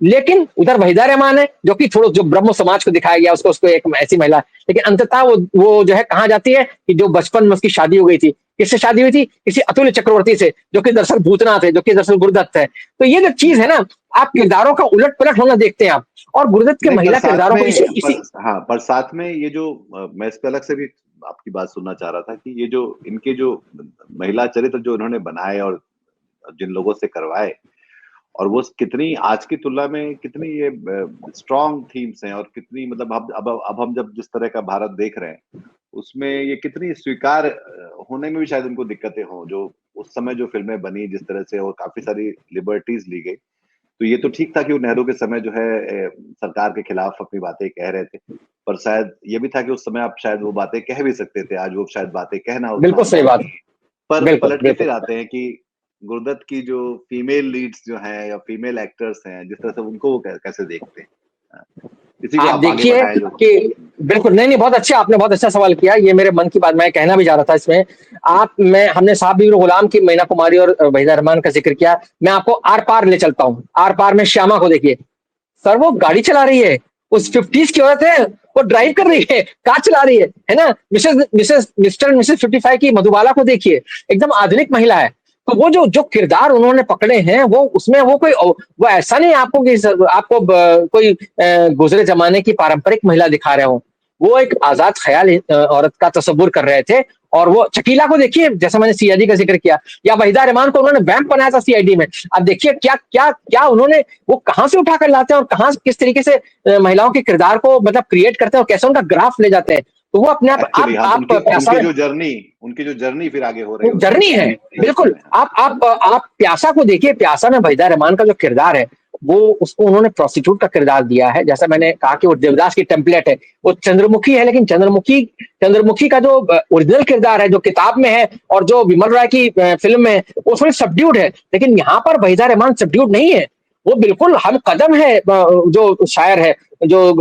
लेकिन उधर वहीदा रहमान है, जो कि थोड़ा जो ब्रह्म समाज को दिखाया गया, उसको एक ऐसी महिला, लेकिन अंततः वो जो है कहाँ जाती है कि जो बचपन में उसकी शादी हो गई थी, किससे शादी हुई थी, किसी अतुल्य चक्रवर्ती से, जो कि दरअसल भूतनाथ है, जो कि दरअसल गुरुदत्त है। तो ये जो चीज है ना, आप किरदारों का उलट पलट होना देखते हैं आप, और गुरुदत्त के महिला किरदारों को इसी हाँ, पर साथ में ये जो मैं इस पे अलग से भी आपकी बात सुनना चाह रहा था कि ये जो इनके जो महिला चरित्र जो इन्होंने बनाए और जिन लोगों से करवाए, और वो कितनी आज की तुलना में कितनी ये स्ट्रॉन्ग थीम्स हैं, और कितनी मतलब अब हम जब जिस तरह का भारत देख रहे हैं, उसमें ये कितनी स्वीकार होने में भी शायद उनको दिक्कतें हों, जो उस समय जो फिल्में बनी जिस तरह से, और काफी सारी लिबर्टीज ली गई। तो ये तो ठीक था कि वो नेहरू के समय जो है सरकार के खिलाफ अपनी बातें कह रहे थे, पर शायद ये भी था कि उस समय आप शायद वो बातें कह भी सकते थे, आज वो शायद बातें कहना बिल्कुल सही बात, पर पलट के फिर आते हैं कि गुरुदत्त की जो फीमेल लीड्स जो हैं या फीमेल एक्टर्स हैं, जिस तरह से उनको वो कैसे देखते हैं, इसी को आप देखिए कि बिल्कुल नहीं बहुत अच्छा, आपने बहुत अच्छा सवाल किया, ये मेरे मन की बात मैं कहना भी जा रहा था इसमें। हमने साहब बीबी गुलाम की मीना कुमारी और वहीदा रहमान का जिक्र किया, मैं आपको आर पार ले चलता हूँ। आर पार में श्यामा को देखिए सर, वो गाड़ी चला रही है, उस 50s की औरत है, वो ड्राइव कर रही है, कार चला रही है ना। मिस्टर मिसेस 55 की मधुबाला को देखिए, एकदम आधुनिक महिला है। तो वो जो किरदार उन्होंने पकड़े हैं, वो उसमें वो ऐसा नहीं आपको कि आपको कोई गुजरे जमाने की पारंपरिक महिला दिखा रहे हो, वो एक आजाद ख्याल औरत का तस्वुर कर रहे थे। और वो शकीला को देखिए, जैसा मैंने सीआईडी का जिक्र किया, या वहीदा रहमान को उन्होंने वैम्प बनाया था सीआईडी में। अब देखिए क्या क्या क्या उन्होंने वो कहां से उठा कर लाते हैं, और कहां किस तरीके से महिलाओं के किरदार को मतलब क्रिएट करते हैं, और कैसे उनका ग्राफ ले जाते हैं। तो वो अपने आप उनकी जो जर्नी फिर आगे हो रही है, जर्नी है बिल्कुल। आप प्यासा को देखिए, प्यासा में वहीदा रहमान का जो किरदार है, वो उसको उन्होंने प्रोस्टिट्यूट का किरदार दिया है। जैसा मैंने कहा कि वो देवदास की टेम्पलेट है, वो चंद्रमुखी है, लेकिन चंद्रमुखी का जो ओरिजिनल किरदार है, जो किताब में है और जो विमल राय की फिल्म में, वो थोड़ी सबड्यूड है। लेकिन यहाँ पर वहीदा रहमान सबड्यूड नहीं है, वो बिल्कुल हम कदम है। जो शायर है, जो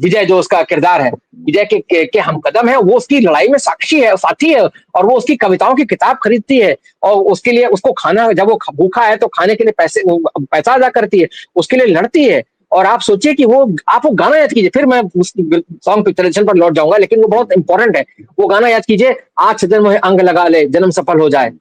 विजय, जो उसका किरदार है, विजय के हम कदम है, वो उसकी लड़ाई में साक्षी है, साथी है, और वो उसकी कविताओं की किताब खरीदती है, और उसके लिए उसको खाना, जब वो भूखा है तो खाने के लिए पैसा अदा करती है, उसके लिए लड़ती है। और आप सोचिए कि आप वो गाना याद कीजिए, फिर मैं उस सॉन्ग पिक्चराइजेशन पर लौट जाऊंगा, लेकिन वो बहुत इंपॉर्टेंट है। वो गाना याद कीजिए, आज सजन मोहे अंग लगा ले, जन्म सफल हो जाए।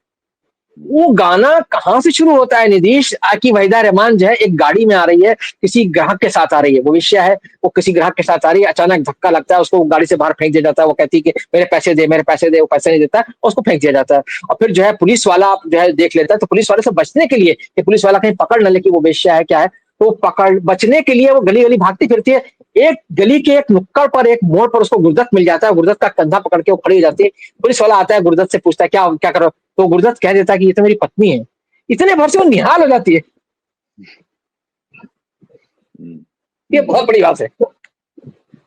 वो गाना कहां से शुरू होता है निधीश, कि वहीदा रहमान जो है एक गाड़ी में आ रही है, किसी ग्राहक के साथ आ रही है, वो विषय है, वो किसी ग्राहक के साथ आ रही है, अचानक धक्का लगता है, उसको गाड़ी से बाहर फेंक दिया जाता है। वो कहती है कि मेरे पैसे दे, वो पैसे नहीं देता, और उसको फेंक दिया जाता है। और फिर जो है पुलिस वाला जो है देख लेता है, तो पुलिस वाले से बचने के लिए कि पुलिस वाला कहीं पकड़ न ले कि वो वेश्या है क्या है, तो बचने के लिए वो गली गली भागती फिरती है। एक गली के एक नुक्कड़ पर एक मोड़ पर उसको गुरदत्त मिल जाता है, गुरदत्त का कंधा पकड़ के वो खड़ी हो जाती है, पुलिस वाला आता है, गुरदत्त से पूछता है क्या क्या करो, तो गुरदत्त कह देता है कि ये तो मेरी पत्नी है। इतने भर से वो निहाल हो जाती है। ये बहुत बड़ी बात है।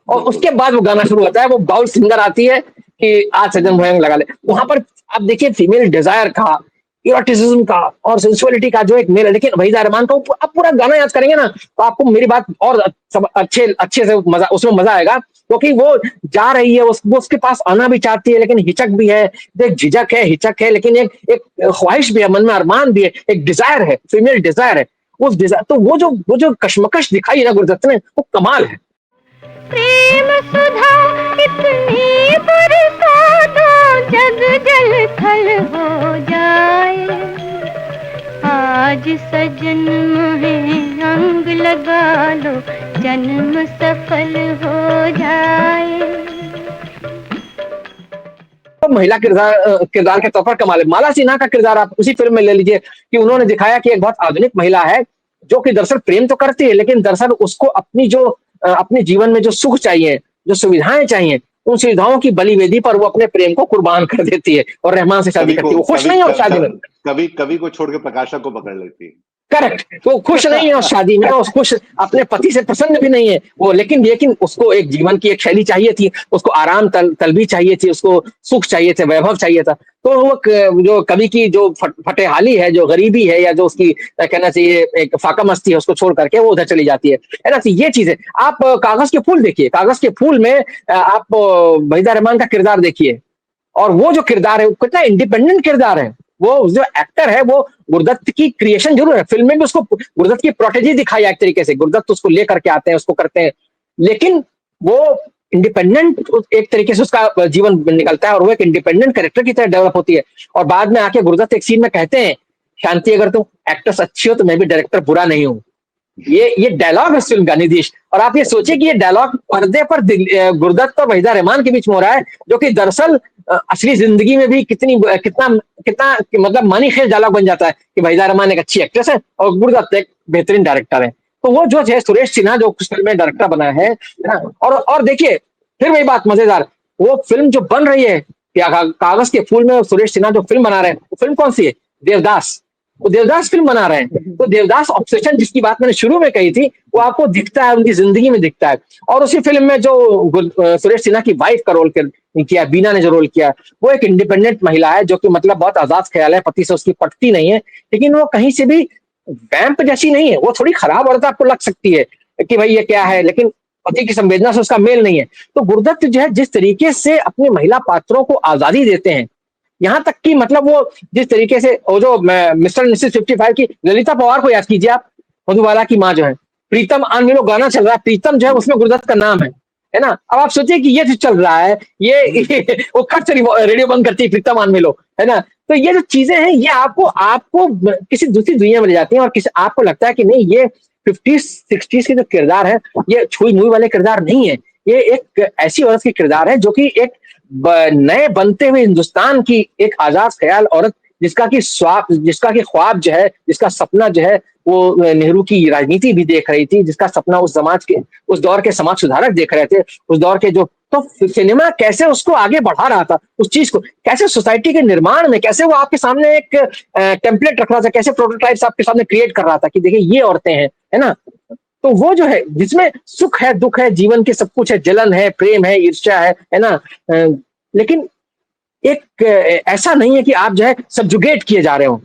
और उसके बाद वो गाना शुरू होता है, वो बाउल सिंगर आती है कि आज सजन भयंग लगा ले। वहां पर आप देखिए फीमेल डिजायर का, इरोटिसिज्म का और सेंसुअलिटी का जो एक मेल है, लेकिन वहीदा रहमान का आप पूरा गाना याद करेंगे ना तो आपको मेरी बात और अच्छे अच्छे से मजा उसमें मजा आएगा, क्योंकि वो जा रही है, वो उसके पास आना भी चाहती है, लेकिन हिचक भी है, एक झिझक है, हिचक है, लेकिन एक ख्वाहिश भी है, मन में अरमान भी है, एक डिजायर है, फीमेल डिजायर है। उस डिजायर तो वो जो कश्मकश दिखाई है ना गुरदत्त ने, वो कमाल है। प्रेम सुधा इतनी बरसा दो जग जल थल हो जाए, आज सजन है रंग लगा लो जन्म सफल हो जाए। तो महिला किरदार के तौर पर कमाल है। माला सिन्हा का किरदार आप उसी फिल्म में ले लीजिए कि उन्होंने दिखाया कि एक बहुत आधुनिक महिला है जो कि दरअसल प्रेम तो करती है, लेकिन दरअसल उसको अपने जीवन में जो सुख चाहिए, जो सुविधाएं चाहिए, उन सुविधाओं की बलिवेदी पर वो अपने प्रेम को कुर्बान कर देती है और रहमान से शादी करती है। वो खुश नहीं है उस शादी में, कवि को छोड़ के प्रकाशा को पकड़ लेती है। करेक्ट, वो खुश नहीं है उस शादी में, उस खुश अपने पति से प्रसन्न भी नहीं है वो, लेकिन उसको एक जीवन की एक शैली चाहिए थी, उसको आराम तलबी चाहिए थी, उसको सुख चाहिए थे, वैभव चाहिए था। तो वो जो कवि की जो फटेहाली है, जो गरीबी है, या जो उसकी कहना चाहिए एक फाका मस्ती है, उसको छोड़ करके वो उधर चली जाती है ना। तो ये चीज है। आप कागज के फूल देखिए, कागज के फूल में आप वहीदा रहमान का किरदार देखिए, और वो जो किरदार है वो कितना इंडिपेंडेंट किरदार है। वो जो एक्टर है वो गुरदत्त की क्रिएशन जरूर है, फिल्म में भी उसको गुरदत्त की प्रोटेजी दिखाई है एक तरीके से, गुरदत्त उसको लेकर के आते हैं, उसको करते हैं, लेकिन वो इंडिपेंडेंट एक तरीके से उसका जीवन निकलता है और वो एक इंडिपेंडेंट कैरेक्टर की तरह डेवलप होती है। और बाद में आके गुरदत्त एक सीन में कहते हैं, शांति अगर तुम एक्ट्रेस अच्छी हो तो मैं भी डायरेक्टर बुरा नहीं हूँ। ये डायलॉग है फिल्म का, निधीश। और आप ये सोचिए कि ये डायलॉग पर्दे पर गुरदत्त और वहीदा रहमान के बीच में हो रहा है, जो कि दरअसल असली जिंदगी में भी कितना कितना मतलब मानी खेल डायलॉग बन जाता है कि वहीदा रहमान एक अच्छी एक्ट्रेस है और गुरदत्त एक बेहतरीन डायरेक्टर है। तो वो जो है सुरेश सिन्हा जो उस फिल्म में डायरेक्टर बना है ना। और देखिए फिर वही बात मजेदार, वो फिल्म जो बन रही है कागज के फूल में, सुरेश सिन्हा जो फिल्म बना रहे हैं, वो फिल्म कौन सी है? देवदास। वो देवदास फिल्म बना रहे हैं। तो देवदास ऑब्सेशन जिसकी बात मैंने शुरू में कही थी, वो आपको दिखता है, उनकी जिंदगी में दिखता है। और उसी फिल्म में जो सुरेश सिन्हा की वाइफ का रोल किया, बीना ने जो रोल किया, वो एक इंडिपेंडेंट महिला है जो कि मतलब बहुत आजाद ख्याल है, पति से उसकी पटती नहीं है, लेकिन वो कहीं से भी वैम्प जैसी नहीं है। वो थोड़ी खराब औरत आपको लग सकती है कि भाई ये क्या है, लेकिन पति की संवेदना से उसका मेल नहीं है। तो गुरदत्त जो है जिस तरीके से अपने महिला पात्रों को आजादी देते हैं, यहाँ तक कि मतलब वो जिस तरीके से वो जो मिस्टर मिसेस 55 की ललिता पवार को याद कीजिए आप, मधुबाला की माँ जो है, प्रीतम आनमिलो गाना चल रहा है, प्रीतम जो है उसमें गुरदत्त का नाम है ना। अब आप सोचिए कि ये जो चल रहा है, ये वो कट से रेडियो बंद करती है, प्रीतम आनमिलो, है ना। तो ये जो चीजें हैं ये आपको किसी दूसरी दुनिया में ले जाती हैं, और किसी आपको लगता है कि नहीं ये 50s 60s के जो किरदार है, ये छुई मुई वाले किरदार नहीं है, ये एक ऐसी औरत की किरदार है जो कि एक नए बनते हुए हिंदुस्तान की एक आजाद ख्याल औरत, जिसका की ख्वाब जो है, जिसका सपना जो है, वो नेहरू की राजनीति भी देख रही थी, जिसका सपना उस दौर के समाज सुधारक देख रहे थे, उस दौर के जो, तो सिनेमा कैसे उसको आगे बढ़ा रहा था, उस चीज को कैसे सोसाइटी के निर्माण में, कैसे वो आपके सामने एक टेम्पलेट रख रहा था, कैसे प्रोटोटाइप्स आपके सामने क्रिएट कर रहा था कि देखिए ये औरतें हैं, है ना। तो वो जो है जिसमें सुख है, दुख है, जीवन के सब कुछ है, जलन है, प्रेम है, ईर्ष्या है ना। लेकिन एक ऐसा नहीं है कि आप जो है सब्जुगेट किए जा रहे हो,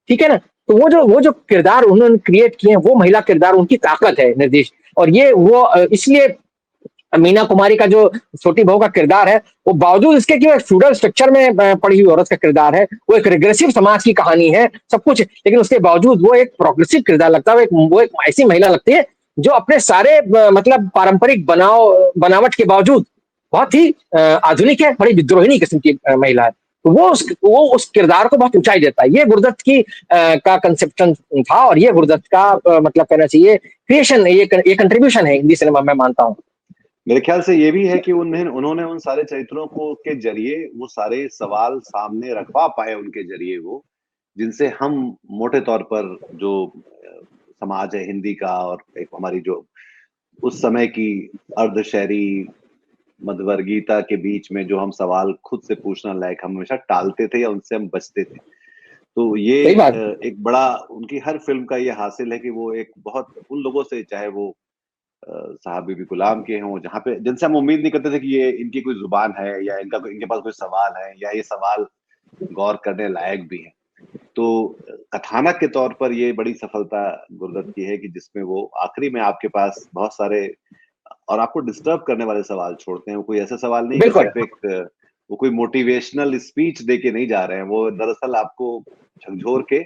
ठीक है ना। तो वो जो किरदार उन्होंने क्रिएट किए हैं, वो महिला किरदार, उनकी ताकत है निर्देश। और ये वो इसलिए मीना कुमारी का जो छोटी बहू का किरदार है, वो बावजूद इसके कि वो एक फ्यूडल स्ट्रक्चर में पड़ी हुई औरत का किरदार है, वो एक रिग्रेसिव समाज की कहानी है, सब कुछ, लेकिन उसके बावजूद वो एक प्रोग्रेसिव किरदार लगता है, वो एक ऐसी महिला लगती है जो अपने सारे मतलब पारंपरिक बनावट के बावजूद बहुत ही आधुनिक है, बड़ी विद्रोहिणी किस्म की महिला है। तो वो उस किरदार को बहुत ऊंचाई देता है। ये गुरदत्त की का कंसेप्शन था, और ये गुरदत्त का मतलब कहना चाहिए क्रिएशन, ये कंट्रीब्यूशन है हिंदी सिनेमा में, मानता हूँ। मेरे ख्याल से ये भी है कि उन्होंने उन सारे चरित्रों को के जरिए वो सारे सवाल सामने रखवा पाए, उनके जरिए वो, जिनसे हम मोटे तौर पर जो समाज है हिंदी का, और एक हमारी जो उस समय की अर्धशहरी मध्यवर्गीयता के बीच में जो हम सवाल खुद से पूछना लायक हम हमेशा टालते थे या उनसे हम बचते थे। तो ये सही बात। एक बड़ा उनकी हर फिल्म का ये हासिल है कि वो एक बहुत उन लोगों से, चाहे वो साहब बीबी गुलाम के हों, जहाँ पे जिनसे हम उम्मीद नहीं करते थे कि ये इनकी कोई जुबान है या इनके पास कोई सवाल है या ये सवाल गौर करने लायक भी है। तो कथानक के तौर पर ये बड़ी सफलता गुरदत्त की है कि जिसमें वो आखिरी में आपके पास बहुत सारे और आपको डिस्टर्ब करने वाले सवाल छोड़ते हैं। वो कोई ऐसा सवाल नहीं कि बिल्कुल। सिर्फ एक वो कोई मोटिवेशनल स्पीच दे के नहीं जा रहे हैं, वो दरअसल आपको झकझोर के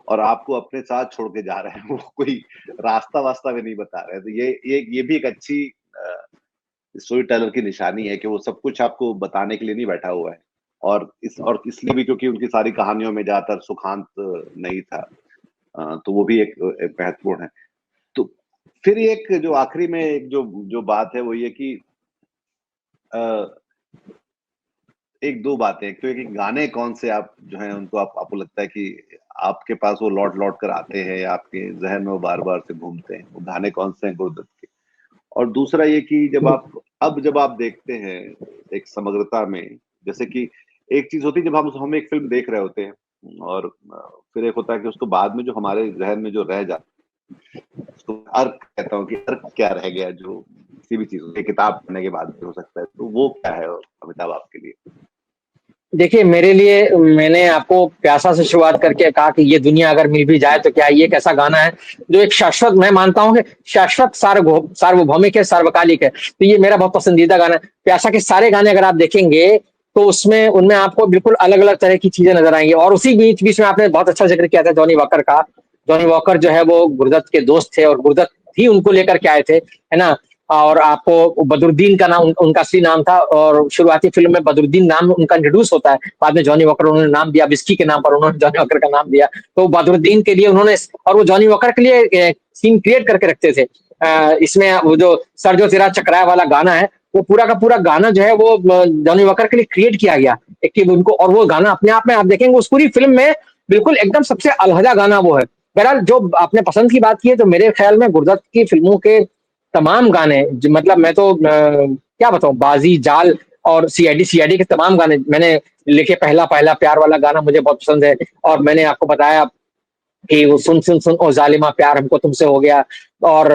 और आपको अपने साथ छोड़ के जा रहे हैं। वो कोई रास्ता वास्ता भी नहीं बता रहे हैं। तो ये भी एक अच्छी स्टोरी टेलर की निशानी है कि वो सब कुछ आपको बताने के लिए नहीं बैठा हुआ है। और इसलिए भी क्योंकि उनकी सारी कहानियों में ज्यादातर सुखांत नहीं था। तो वो भी एक महत्वपूर्ण है। तो फिर एक जो आखिरी में एक जो बात है वो ये कि एक दो बातें। एक तो एक गाने कौन से आप जो हैं उनको आपको लगता है कि आपके पास वो लौट कर आते हैं या आपके ज़हन में वो बार-बार से घूमते हैं, वो गाने कौन से हैं गुरदत्त के? और दूसरा ये कि जब आप देखते हैं एक समग्रता में, जैसे कि एक चीज़ होती है जब हम एक फ़िल्म देख रहे होते हैं और फिर एक होता है कि उसको बाद में जो हमारे ज़हन में जो रह जाता है, उसको अर्क कहता हूँ कि अर्क क्या रह गया जो किसी भी चीज़ को किताब पढ़ने के बाद भी हो सकता है। तो वो क्या है अमिताभ आपके लिए? देखिए मेरे लिए, मैंने आपको प्यासा से शुरुआत करके कहा कि ये दुनिया अगर मिल भी जाए तो क्या, ये एक ऐसा गाना है जो एक शाश्वत, मैं मानता हूँ कि शाश्वत सार्वभौमिक है, सार्वकालिक है। तो ये मेरा बहुत पसंदीदा गाना है। प्यासा के सारे गाने अगर आप देखेंगे तो उसमें उनमें आपको बिल्कुल अलग-अलग तरह की चीज़ें नज़र आएँगी। और उसी बीच-बीच में आपने बहुत अच्छा ज़िक्र किया था जॉनी वॉकर का। जॉनी वॉकर जो है वो गुरदत्त के दोस्त थे और गुरदत्त ही उनको लेकर के आए थे, है ना? और आपको बदरुद्दीन का नाम उनका असली नाम था और शुरुआती फ़िल्म में बदरुद्दीन नाम उनका इंट्रोड्यूस होता है। बाद में जॉनी वॉकर उन्होंने नाम दिया, विस्की के नाम पर उन्होंने जॉनी वॉकर का नाम दिया। तो बदरुद्दीन के लिए उन्होंने, और वो जॉनी वॉकर के लिए सीन क्रिएट करके रखते थे। इसमें वो जो सर जो तेरा चकराया वाला गाना है, वो पूरा का पूरा गाना जो है वो जॉनी वॉकर के लिए क्रिएट किया गया। एक कि उनको, और वो गाना अपने आप में आप देखेंगे उस पूरी फ़िल्म में बिल्कुल एकदम सबसे अलहदा गाना वो है। बहरहाल जो आपने पसंद की बात की है, तो मेरे ख्याल में गुरदत्त की फ़िल्मों के तमाम गाने, मतलब मैं तो क्या बताऊँ, बाजी, जाल और सीआईडी के तमाम गाने मैंने लिखे। पहला पहला प्यार वाला गाना मुझे बहुत पसंद है। और मैंने आपको बताया कि वो सुन सुन सुन ओ जालिमा प्यार हमको तुमसे हो गया। और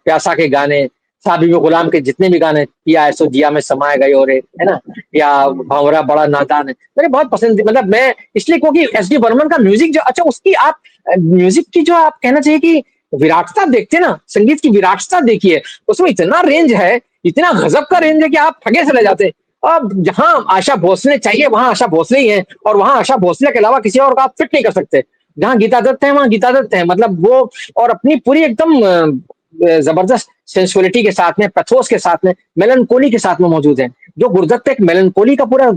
प्यासा के गाने, साबिब गुलाम के जितने भी गाने, पिया ऐसो जिया में समाए गए और, है ना? या भंवरा बड़ा नादान है, मेरे बहुत पसंद, मतलब मैं इसलिए क्योंकि एस डी बर्मन का म्यूजिक जो, अच्छा उसकी आप म्यूजिक की जो आप कहना चाहिए कि विराटता देखते ना, संगीत की विराटता देखिए, उसमें इतना रेंज है, इतना गजब का रेंज है कि आप ठगे चले जाते हैं। अब जहां आशा भोसले चाहिए वहां आशा भोसले ही है, और वहां आशा भोसले के अलावा किसी और को आप फिट नहीं कर सकते। जहां गीता दत्त है वहां गीता दत्त है, मतलब वो, और अपनी पूरी एकदम जबरदस्त सेंसुअलिटी के साथ में, पैथोस के साथ में, मेलनकोली के साथ में मौजूद है। जो गुरदत्त एक मेलनकोली का पूरा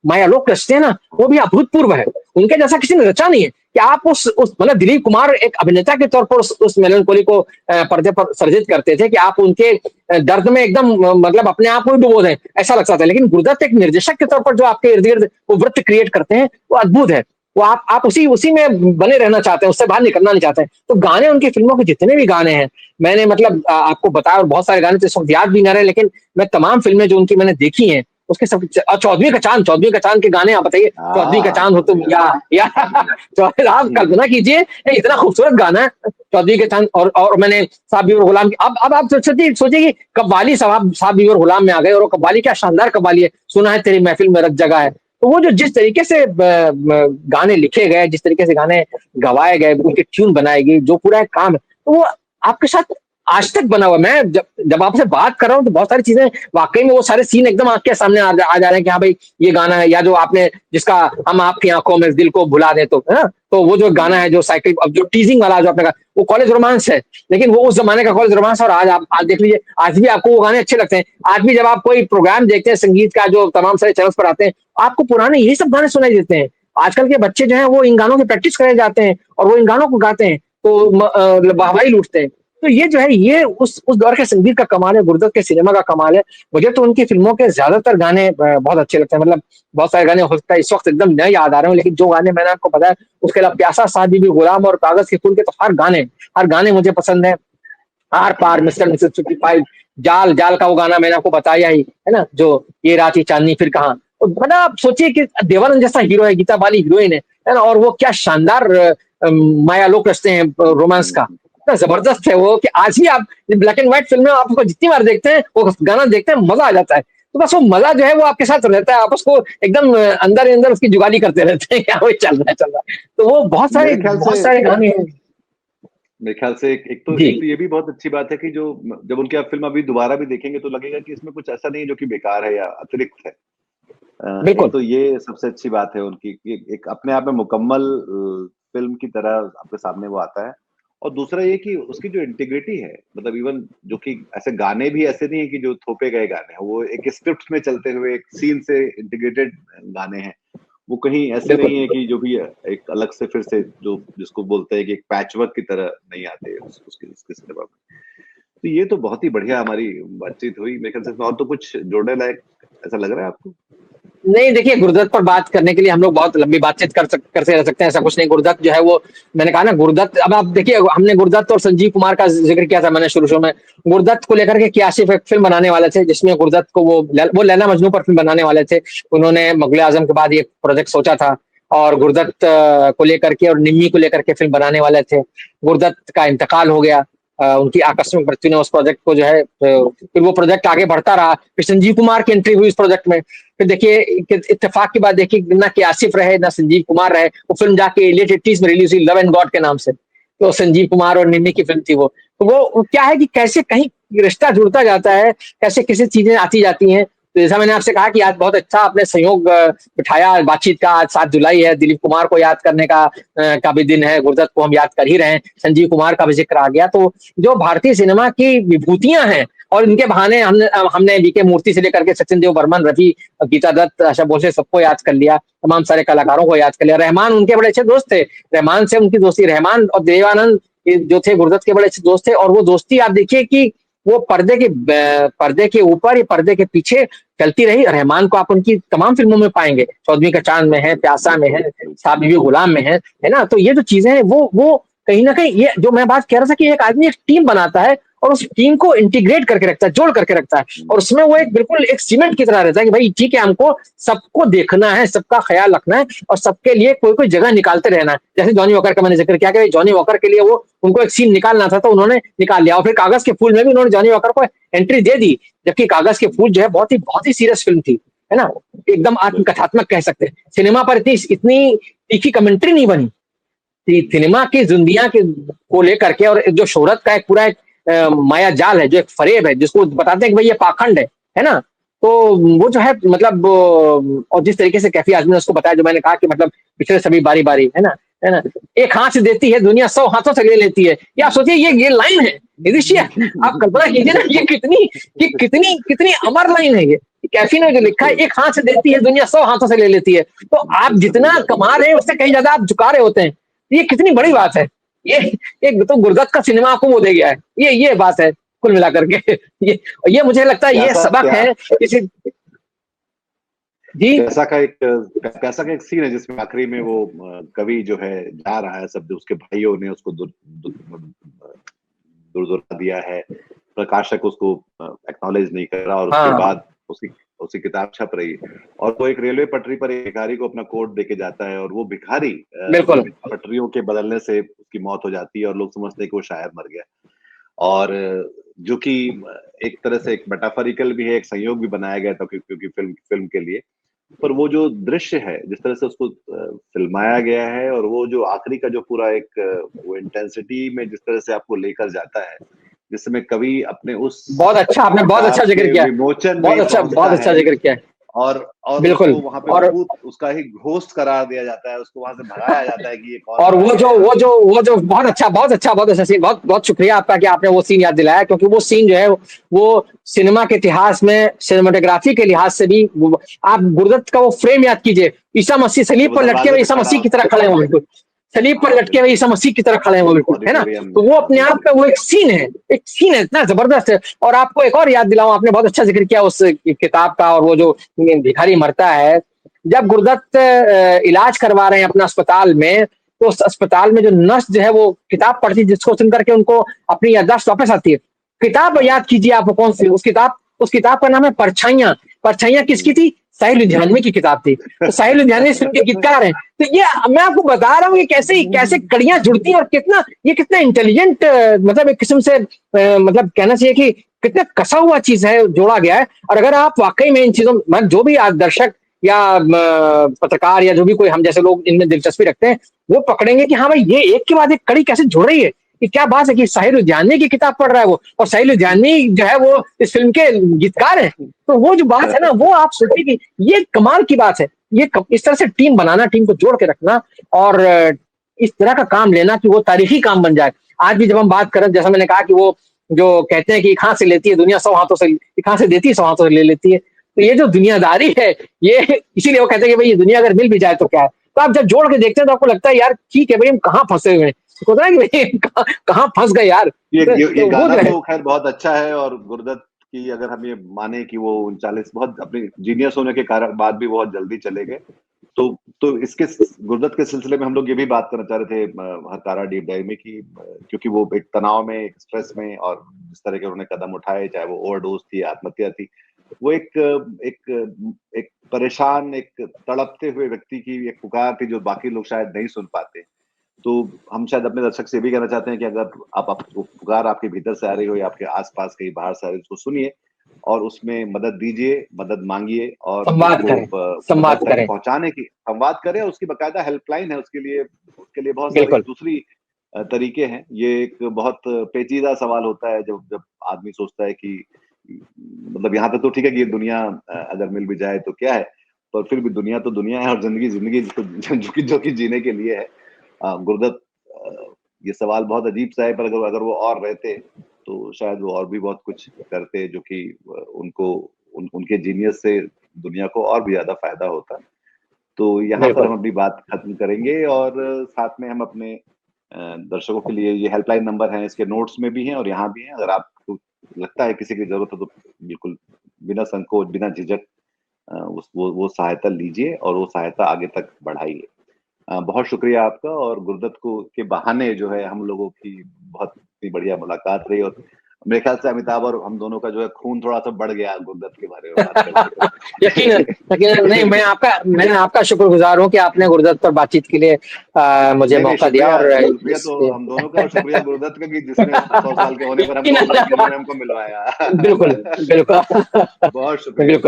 मायालोक रचते हैं ना, वो भी अभूतपूर्व है। उनके जैसा किसी ने रचा नहीं है कि आप उस मतलब दिलीप कुमार एक अभिनेता के तौर पर उस मेलनकोली को पर्दे पर सर्जित करते थे कि आप उनके दर्द में एकदम मतलब अपने आप को ही डुबो दें, ऐसा लगता था। लेकिन गुरदत्त एक निर्देशक के तौर पर जो आपके इर्द गिर्द वो वृत्त क्रिएट करते हैं, वो अद्भुत है। वो आप उसी में बने रहना चाहते हैं, उससे बाहर निकलना नहीं चाहते हैं। तो गाने, उनकी फिल्मों के जितने भी गाने हैं, मैंने मतलब आपको बताया, और बहुत सारे गाने तो इस वक्त याद भी ना रहे, लेकिन मैं तमाम फिल्में जो उनकी मैंने देखी हैं उसके सब, चौदवी का चांद के गाने आप बताइए। चौदवी का चांद हो तुम, या आप कल्पना कीजिए, इतना खूबसूरत गाना है चौधरी के चांद। और मैंने साहब बीवर गुलाम की, अब आप सोचिए कि कव्वाली साहब बीवर गुलाम में आ गए, और कव्वाली क्या शानदार कव्वाली है, सुना है तेरी महफिल में रख जगह है। तो वो जो जिस तरीके से गाने लिखे गए, जिस तरीके से गाने गवाए गए, उनकी ट्यून बनाई गई, जो पूरा एक काम है, तो वो आपके साथ आज तक बना हुआ। मैं जब आपसे बात कर रहा हूँ तो बहुत सारी चीजें, वाकई में वो सारे सीन एकदम आंख के सामने आ जा रहे हैं कि हाँ भाई ये गाना है, या जो आपने जिसका हम आपकी आंखों में दिल को भुला दे, तो है ना, तो वो जो गाना है जो साइकिल, अब जो टीजिंग वाला जो आपने कहा, वो कॉलेज रोमांस है, लेकिन वो उस जमाने का कॉलेज रोमांस। और आज देख लीजिए, आज भी आपको वो गाने अच्छे लगते हैं। आज भी जब आप कोई प्रोग्राम देखते हैं संगीत का, जो तमाम सारे चैनल्स पर आते हैं, आपको पुराने यही सब गाने सुनाई देते हैं। आजकल के बच्चे जो है वो इन गानों की प्रैक्टिस करे जाते हैं और वो इन गानों को गाते हैं, तो वाहवाही लूटते हैं। तो ये जो है, ये उस दौर के संगीत का कमाल है, गुरदत्त के सिनेमा का कमाल है। मुझे तो उनकी फिल्मों के ज्यादातर गाने बहुत अच्छे लगते हैं। मतलब बहुत सारे गाने हो सकता है इस वक्त एकदम नहीं याद आ रहे हो, लेकिन जो गाने मैंने आपको बताया, उसके अलावा प्यासा, साथ बीबी गुलाम और कागज के फूल के, तो हर गाने मुझे पसंद है। आर पार, मिस्टर मिसेस 55, जाल जाल का वो गाना मैंने आपको बताया ही है ना, जो ये रात ये चांदनी फिर कहाँ। तो मतलब आप सोचिए कि देवानंद जैसा हीरो है, गीता बाली हीरोइन है ना, और वो क्या शानदार मायालोक रचते हैं रोमांस का, इतना जबरदस्त है वो कि आज ही आप ब्लैक एंड व्हाइट फिल्म में आप उसको जितनी बार देखते हैं, वो गाना देखते हैं, मजा आ जाता है। तो बस वो मजा जो है वो आपके साथ रहता है, आप उसको एकदम अंदर ही अंदर उसकी जुगाली करते रहते हैं, क्या वो चल रहा है चल रहा है। तो वो बहुत सारे गाने हैं। मेरे ख्याल से एक तो जी ये भी बहुत अच्छी बात है कि जो जब उनकी आप फिल्म अभी दोबारा भी देखेंगे तो लगेगा कि इसमें कुछ ऐसा नहीं है जो कि बेकार है या अतिरिक्त है। एक बिल्कुल तो ये सबसे अच्छी बात है उनकी कि एक अपने आप में मुकम्मल फिल्म की तरह आपके सामने वो आता है। और दूसरा ये कि उसकी जो इंटीग्रिटी है, मतलब इवन जो कि ऐसे गाने भी ऐसे नहीं है कि जो थोपे गए गाने हैं, वो एक स्क्रिप्ट में चलते हुए एक सीन से इंटीग्रेटेड गाने हैं। वो कहीं ऐसे बिल्कुल नहीं है कि जो भी एक अलग से फिर से जो जिसको बोलते हैं कि एक पैचवर्क की तरह नहीं आते उसके सिनेमा में। तो ये तो बहुत ही बढ़िया हमारी बातचीत हुई मेरे ख्याल से। और तो कुछ जोड़ने लायक ऐसा लग रहा है आपको? नहीं, देखिए गुरुदत्त पर बात करने के लिए हम लोग बहुत लंबी बातचीत करते रह सकते हैं, ऐसा कुछ नहीं। गुरुदत्त जो है वो, मैंने कहा ना गुरुदत्त, अब आप देखिए हमने गुरुदत्त और संजीव कुमार का जिक्र किया था मैंने शुरू में। गुरुदत्त को लेकर के कियाशिफ एक फिल्म बनाने वाले थे, जिसमें गुरुदत्त को वो लैला मजनू पर फिल्म बनाने वाले थे। उन्होंने मुगले आजम के बाद ये प्रोजेक्ट सोचा था, और गुरुदत्त को लेकर के और निम्मी को लेकर के फिल्म बनाने वाले थे। गुरुदत्त का इंतकाल हो गया, उनकी आकस्मिक मृत्यु ने उस प्रोजेक्ट को जो है, फिर वो प्रोजेक्ट आगे बढ़ता रहा। फिर संजीव कुमार की एंट्री हुई इस प्रोजेक्ट में। फिर देखिए इत्तेफाक की बात देखिए, ना कि आसिफ रहे ना संजीव कुमार रहे, वो फिल्म जाके लेट 80s में रिलीज हुई लव एंड गॉड के नाम से। तो संजीव कुमार और निम्मी की फिल्म थी वो। तो वो क्या है कि कैसे कहीं रिश्ता जुड़ता जाता है, कैसे कैसे चीजें आती जाती हैं। तो जैसा मैंने आपसे कहा कि आज बहुत अच्छा आपने संयोग बिठाया बातचीत का। आज 7 जुलाई है, दिलीप कुमार को याद करने का भी दिन है, गुरुदत्त को हम याद कर ही रहे हैं, संजीव कुमार का भी जिक्र आ गया। तो जो भारतीय सिनेमा की विभूतियां हैं, और इनके बहाने हमने वीके मूर्ति से लेकर के सचिन देव बर्मन, रवि, गीता दत्त, आशा भोसले सबको याद कर लिया, तमाम सारे कलाकारों को याद कर लिया। रहमान उनके बड़े अच्छे दोस्त थे, रहमान से उनकी दोस्ती, रहमान और देवानंद जो थे गुरुदत्त के बड़े अच्छे दोस्त थे। और वो दोस्ती आप देखिए कि वो पर्दे के ऊपर या पर्दे के पीछे चलती रही। रहमान को आप उनकी तमाम फिल्मों में पाएंगे, चौदहवीं का चांद में है, प्यासा में है, साहब बीवी गुलाम में है ना। तो ये जो चीजें हैं वो कहीं ना कहीं, ये जो मैं बात कह रहा था कि एक आदमी एक टीम बनाता है और उस टीम को इंटीग्रेट करके रखता है, जोड़ करके रखता है, और उसमें वो एक बिल्कुल एक सीमेंट की तरह रहता है कि भाई ठीक है, हमको सबको देखना है, सबका ख्याल रखना है, और सबके लिए कोई कोई जगह निकालते रहना है। जैसे जॉनी वॉकर का मैंने जिक्र किया कि जॉनी वॉकर के लिए वो उनको एक सीन निकालना था, तो उन्होंने निकाल लिया। और फिर कागज के फूल में भी उन्होंने जॉनी वॉकर को एंट्री दे दी, जबकि कागज के फूल जो है बहुत ही सीरियस फिल्म थी, है ना, एकदम आत्मकथात्मक कह सकते हैं। सिनेमा पर इतनी तीखी कमेंट्री नहीं बनी। सिनेमा की जिंदगियां को लेकर के, और जो शोहरत का एक पूरा एक माया जाल है, जो एक फरेब है, जिसको बताते हैं कि भाई ये पाखंड है ना। तो वो जो है मतलब, और जिस तरीके से कैफी आजमी ने उसको बताया, जो मैंने कहा कि मतलब पिछले सभी बारी बारी, है ना, एक हाथ से देती है दुनिया 100 हाथों से ले लेती है। ये आप सोचिए, ये लाइन है निदिशिया, आप कल्पना कीजिए ना, ये कितनी कितनी अमर लाइन है। ये कैफी ने जो लिखा है, एक हाथ से देती है दुनिया 100 हाथों से ले लेती है। तो आप जितना कमा रहे हैं उससे कहीं ज्यादा आप झुका रहे होते हैं। ये कितनी बड़ी बात है। ये एक तो गुरुदत्त का सिनेमा आपको वो दे गया है, ये बात है कुल मिलाकर के। ये मुझे लगता है ये सबक है किसी। जी, पैसा का एक सीन है जिसमें आखिरी में वो कवि जो है जा रहा है, सब उसके भाइयों ने उसको दुर्दुरा दिया है, प्रकाशक उसको एक्नॉलेज नहीं कर रहा, और उसके बाद उसकी किताब छप रही है, और वो एक रेलवे पटरी पर एक भिखारी को अपना कोट देके जाता है, और वो भिखारी पटरियों के बदलने से उसकी मौत हो जाती है, और लोग समझते हैं कि वो शायर मर गया। और जो कि एक तरह से एक मेटाफोरिकल भी है, एक संयोग भी बनाया गया था क्योंकि फिल्म के लिए। पर वो जो दृश्य है, जिस तरह से उसको फिल्माया गया है, और वो जो आखिरी का जो पूरा एक वो इंटेंसिटी में जिस तरह से आपको लेकर जाता है, जिसमें कवि अपने उस बहुत अच्छा, आपने बहुत अच्छा जिक्र किया, बहुत अच्छा जिक्र किया। और बिल्कुल, वहां पे और उसका ही घोस्ट करार दिया जाता है, उसको वहां से भगाया जाता है कि ये कौन। और वो जो बहुत अच्छा सीन, बहुत शुक्रिया आपका कि आपने वो सीन याद दिलाया, क्योंकि वो सीन जो है वो सिनेमा के इतिहास में सिनेमाटोग्राफी के लिहाज से भी, आप गुरुदत्त का वो फ्रेम याद कीजिए, ईसा मसीह सलीब पर लटके हुए ईसा मसीह की तरह खड़े हैं, बिल्कुल सलीब पर लटके हुए ईसा मसीह की तरह खड़े हैं वो, बिल्कुल, है ना। तो वो अपने आप में वो एक सीन है इतना जबरदस्त है। और आपको एक और याद दिलाऊं, आपने बहुत अच्छा जिक्र किया उस किताब का, और वो जो भिखारी मरता है, जब गुरुदत्त इलाज करवा रहे हैं अपना अस्पताल में, तो उस अस्पताल में जो नर्स जो है वो किताब पढ़ती है, जिसको सुन करके उनको अपनी याददाश्त वापस आती है। किताब याद कीजिए, आप कौन सी, उस किताब का नाम है परछाइयां। परछाइयां किसकी थी? साहिर लुधियानवी की किताब थी। तो साहिर लुधियानवी इस फिल्म के गीतकार हैं। तो ये मैं आपको बता रहा हूँ, ये कैसे कैसे कड़ियां जुड़ती हैं, और कितना इंटेलिजेंट, मतलब एक किस्म से मतलब कहना चाहिए कि कितना कसा हुआ चीज है, जोड़ा गया है। और अगर आप वाकई में इन चीजों में, जो भी आज दर्शक या पत्रकार या जो भी कोई हम जैसे लोग इनमें दिलचस्पी रखते हैं, वो पकड़ेंगे कि हाँ भाई, ये एक के बाद एक कड़ी कैसे जुड़ रही है। कि क्या बात है कि साहिर लुधियानवी की किताब पढ़ रहा है वो, और साहिर लुधियानवी जो है वो इस फिल्म के गीतकार हैं। तो वो जो बात है ना, वो आप सोचिए कि ये कमाल की बात है। ये इस तरह से टीम बनाना, टीम को जोड़ के रखना, और इस तरह का काम लेना कि वो तारीखी काम बन जाए। आज भी जब हम बात करें, जैसा मैंने कहा कि वो जो कहते हैं कि कहाँ से लेती है दुनिया 100 हाथों से, कहाँ से देती है 100 हाथों से ले लेती है। तो ये जो दुनियादारी है, ये इसीलिए वो कहते हैं कि भाई ये दुनिया अगर मिल भी जाए तो क्या है। तो आप जब जोड़ के देखते हैं तो आपको लगता है यार ठीक है भाई, हम कहाँ फंसे हुए हैं, होता है कि भाई कहाँ फंस गए यार। ये गाना तो खैर बहुत अच्छा है, और गुरदत्त की अगर हम ये माने कि वो 39 बहुत अपने जीनियस होने के कारण बाद भी बहुत जल्दी चले गए, तो इसके गुरदत्त के सिलसिले में हम लोग ये भी बात करना चाह रहे थे हरकारा डीप डाइव में कि क्योंकि वो एक तनाव में, स्ट्रेस में, और जिस तरह के उन्होंने कदम उठाए, चाहे वो ओवरडोज थी, आत्महत्या थी, वो एक परेशान, एक तड़पते हुए व्यक्ति की एक पुकार थी जो बाकी लोग शायद नहीं सुन पाते। तो हम शायद अपने दर्शक से भी कहना चाहते हैं कि अगर आप पुकार आपके भीतर से आ रही हो या आपके आसपास कहीं बाहर से आ रही हो, उसको सुनिए और उसमें मदद दीजिए, मदद मांगिए, और संवाद करें, पहुंचाने की संवाद करें। उसकी बकायदा हेल्पलाइन है उसके लिए बहुत सारी दूसरी तरीके हैं। ये एक बहुत पेचीदा सवाल होता है जब आदमी सोचता है कि मतलब यहाँ पे तो ठीक है कि ये दुनिया अगर मिल भी जाए तो क्या है, पर फिर भी दुनिया तो दुनिया है, और जिंदगी जो कि जीने के लिए है। गुरदत्त, ये सवाल बहुत अजीब सा है, पर अगर वो और रहते तो शायद वो और भी बहुत कुछ करते जो कि उनके जीनियस से दुनिया को और भी ज्यादा फायदा होता। तो यहाँ पर हम अपनी बात खत्म करेंगे, और साथ में हम अपने दर्शकों के लिए ये हेल्पलाइन नंबर है, इसके नोट्स में भी हैं और यहाँ भी हैं। अगर आपको लगता है किसी की जरूरत है तो बिल्कुल बिना संकोच, बिना झिझक वो सहायता लीजिए और वो सहायता आगे तक बढ़ाइए। बहुत शुक्रिया आपका। और गुरदत्त के बहाने जो है हम लोगों की बहुत ही बढ़िया मुलाकात रही, और मेरे ख्याल से अमिताभ और हम दोनों का जो है खून थोड़ा सा बढ़ गया गुरदत्त के बारे में बात करके। यकीनन नहीं, मैं आपका शुक्रगुजार हूँ कि आपने गुरदत्त पर बातचील के लिए मुझे मौका दिया। और शुक्रिया तो हम दोनों का, और शुक्रिया गुरदत्त का कि जिसने 100 साल के होने पर हमको मिलवाया। बिल्कुल बहुत शुक्रिया,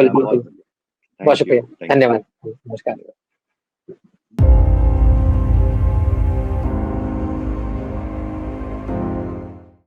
बहुत शुक्रिया, धन्यवाद, नमस्कार।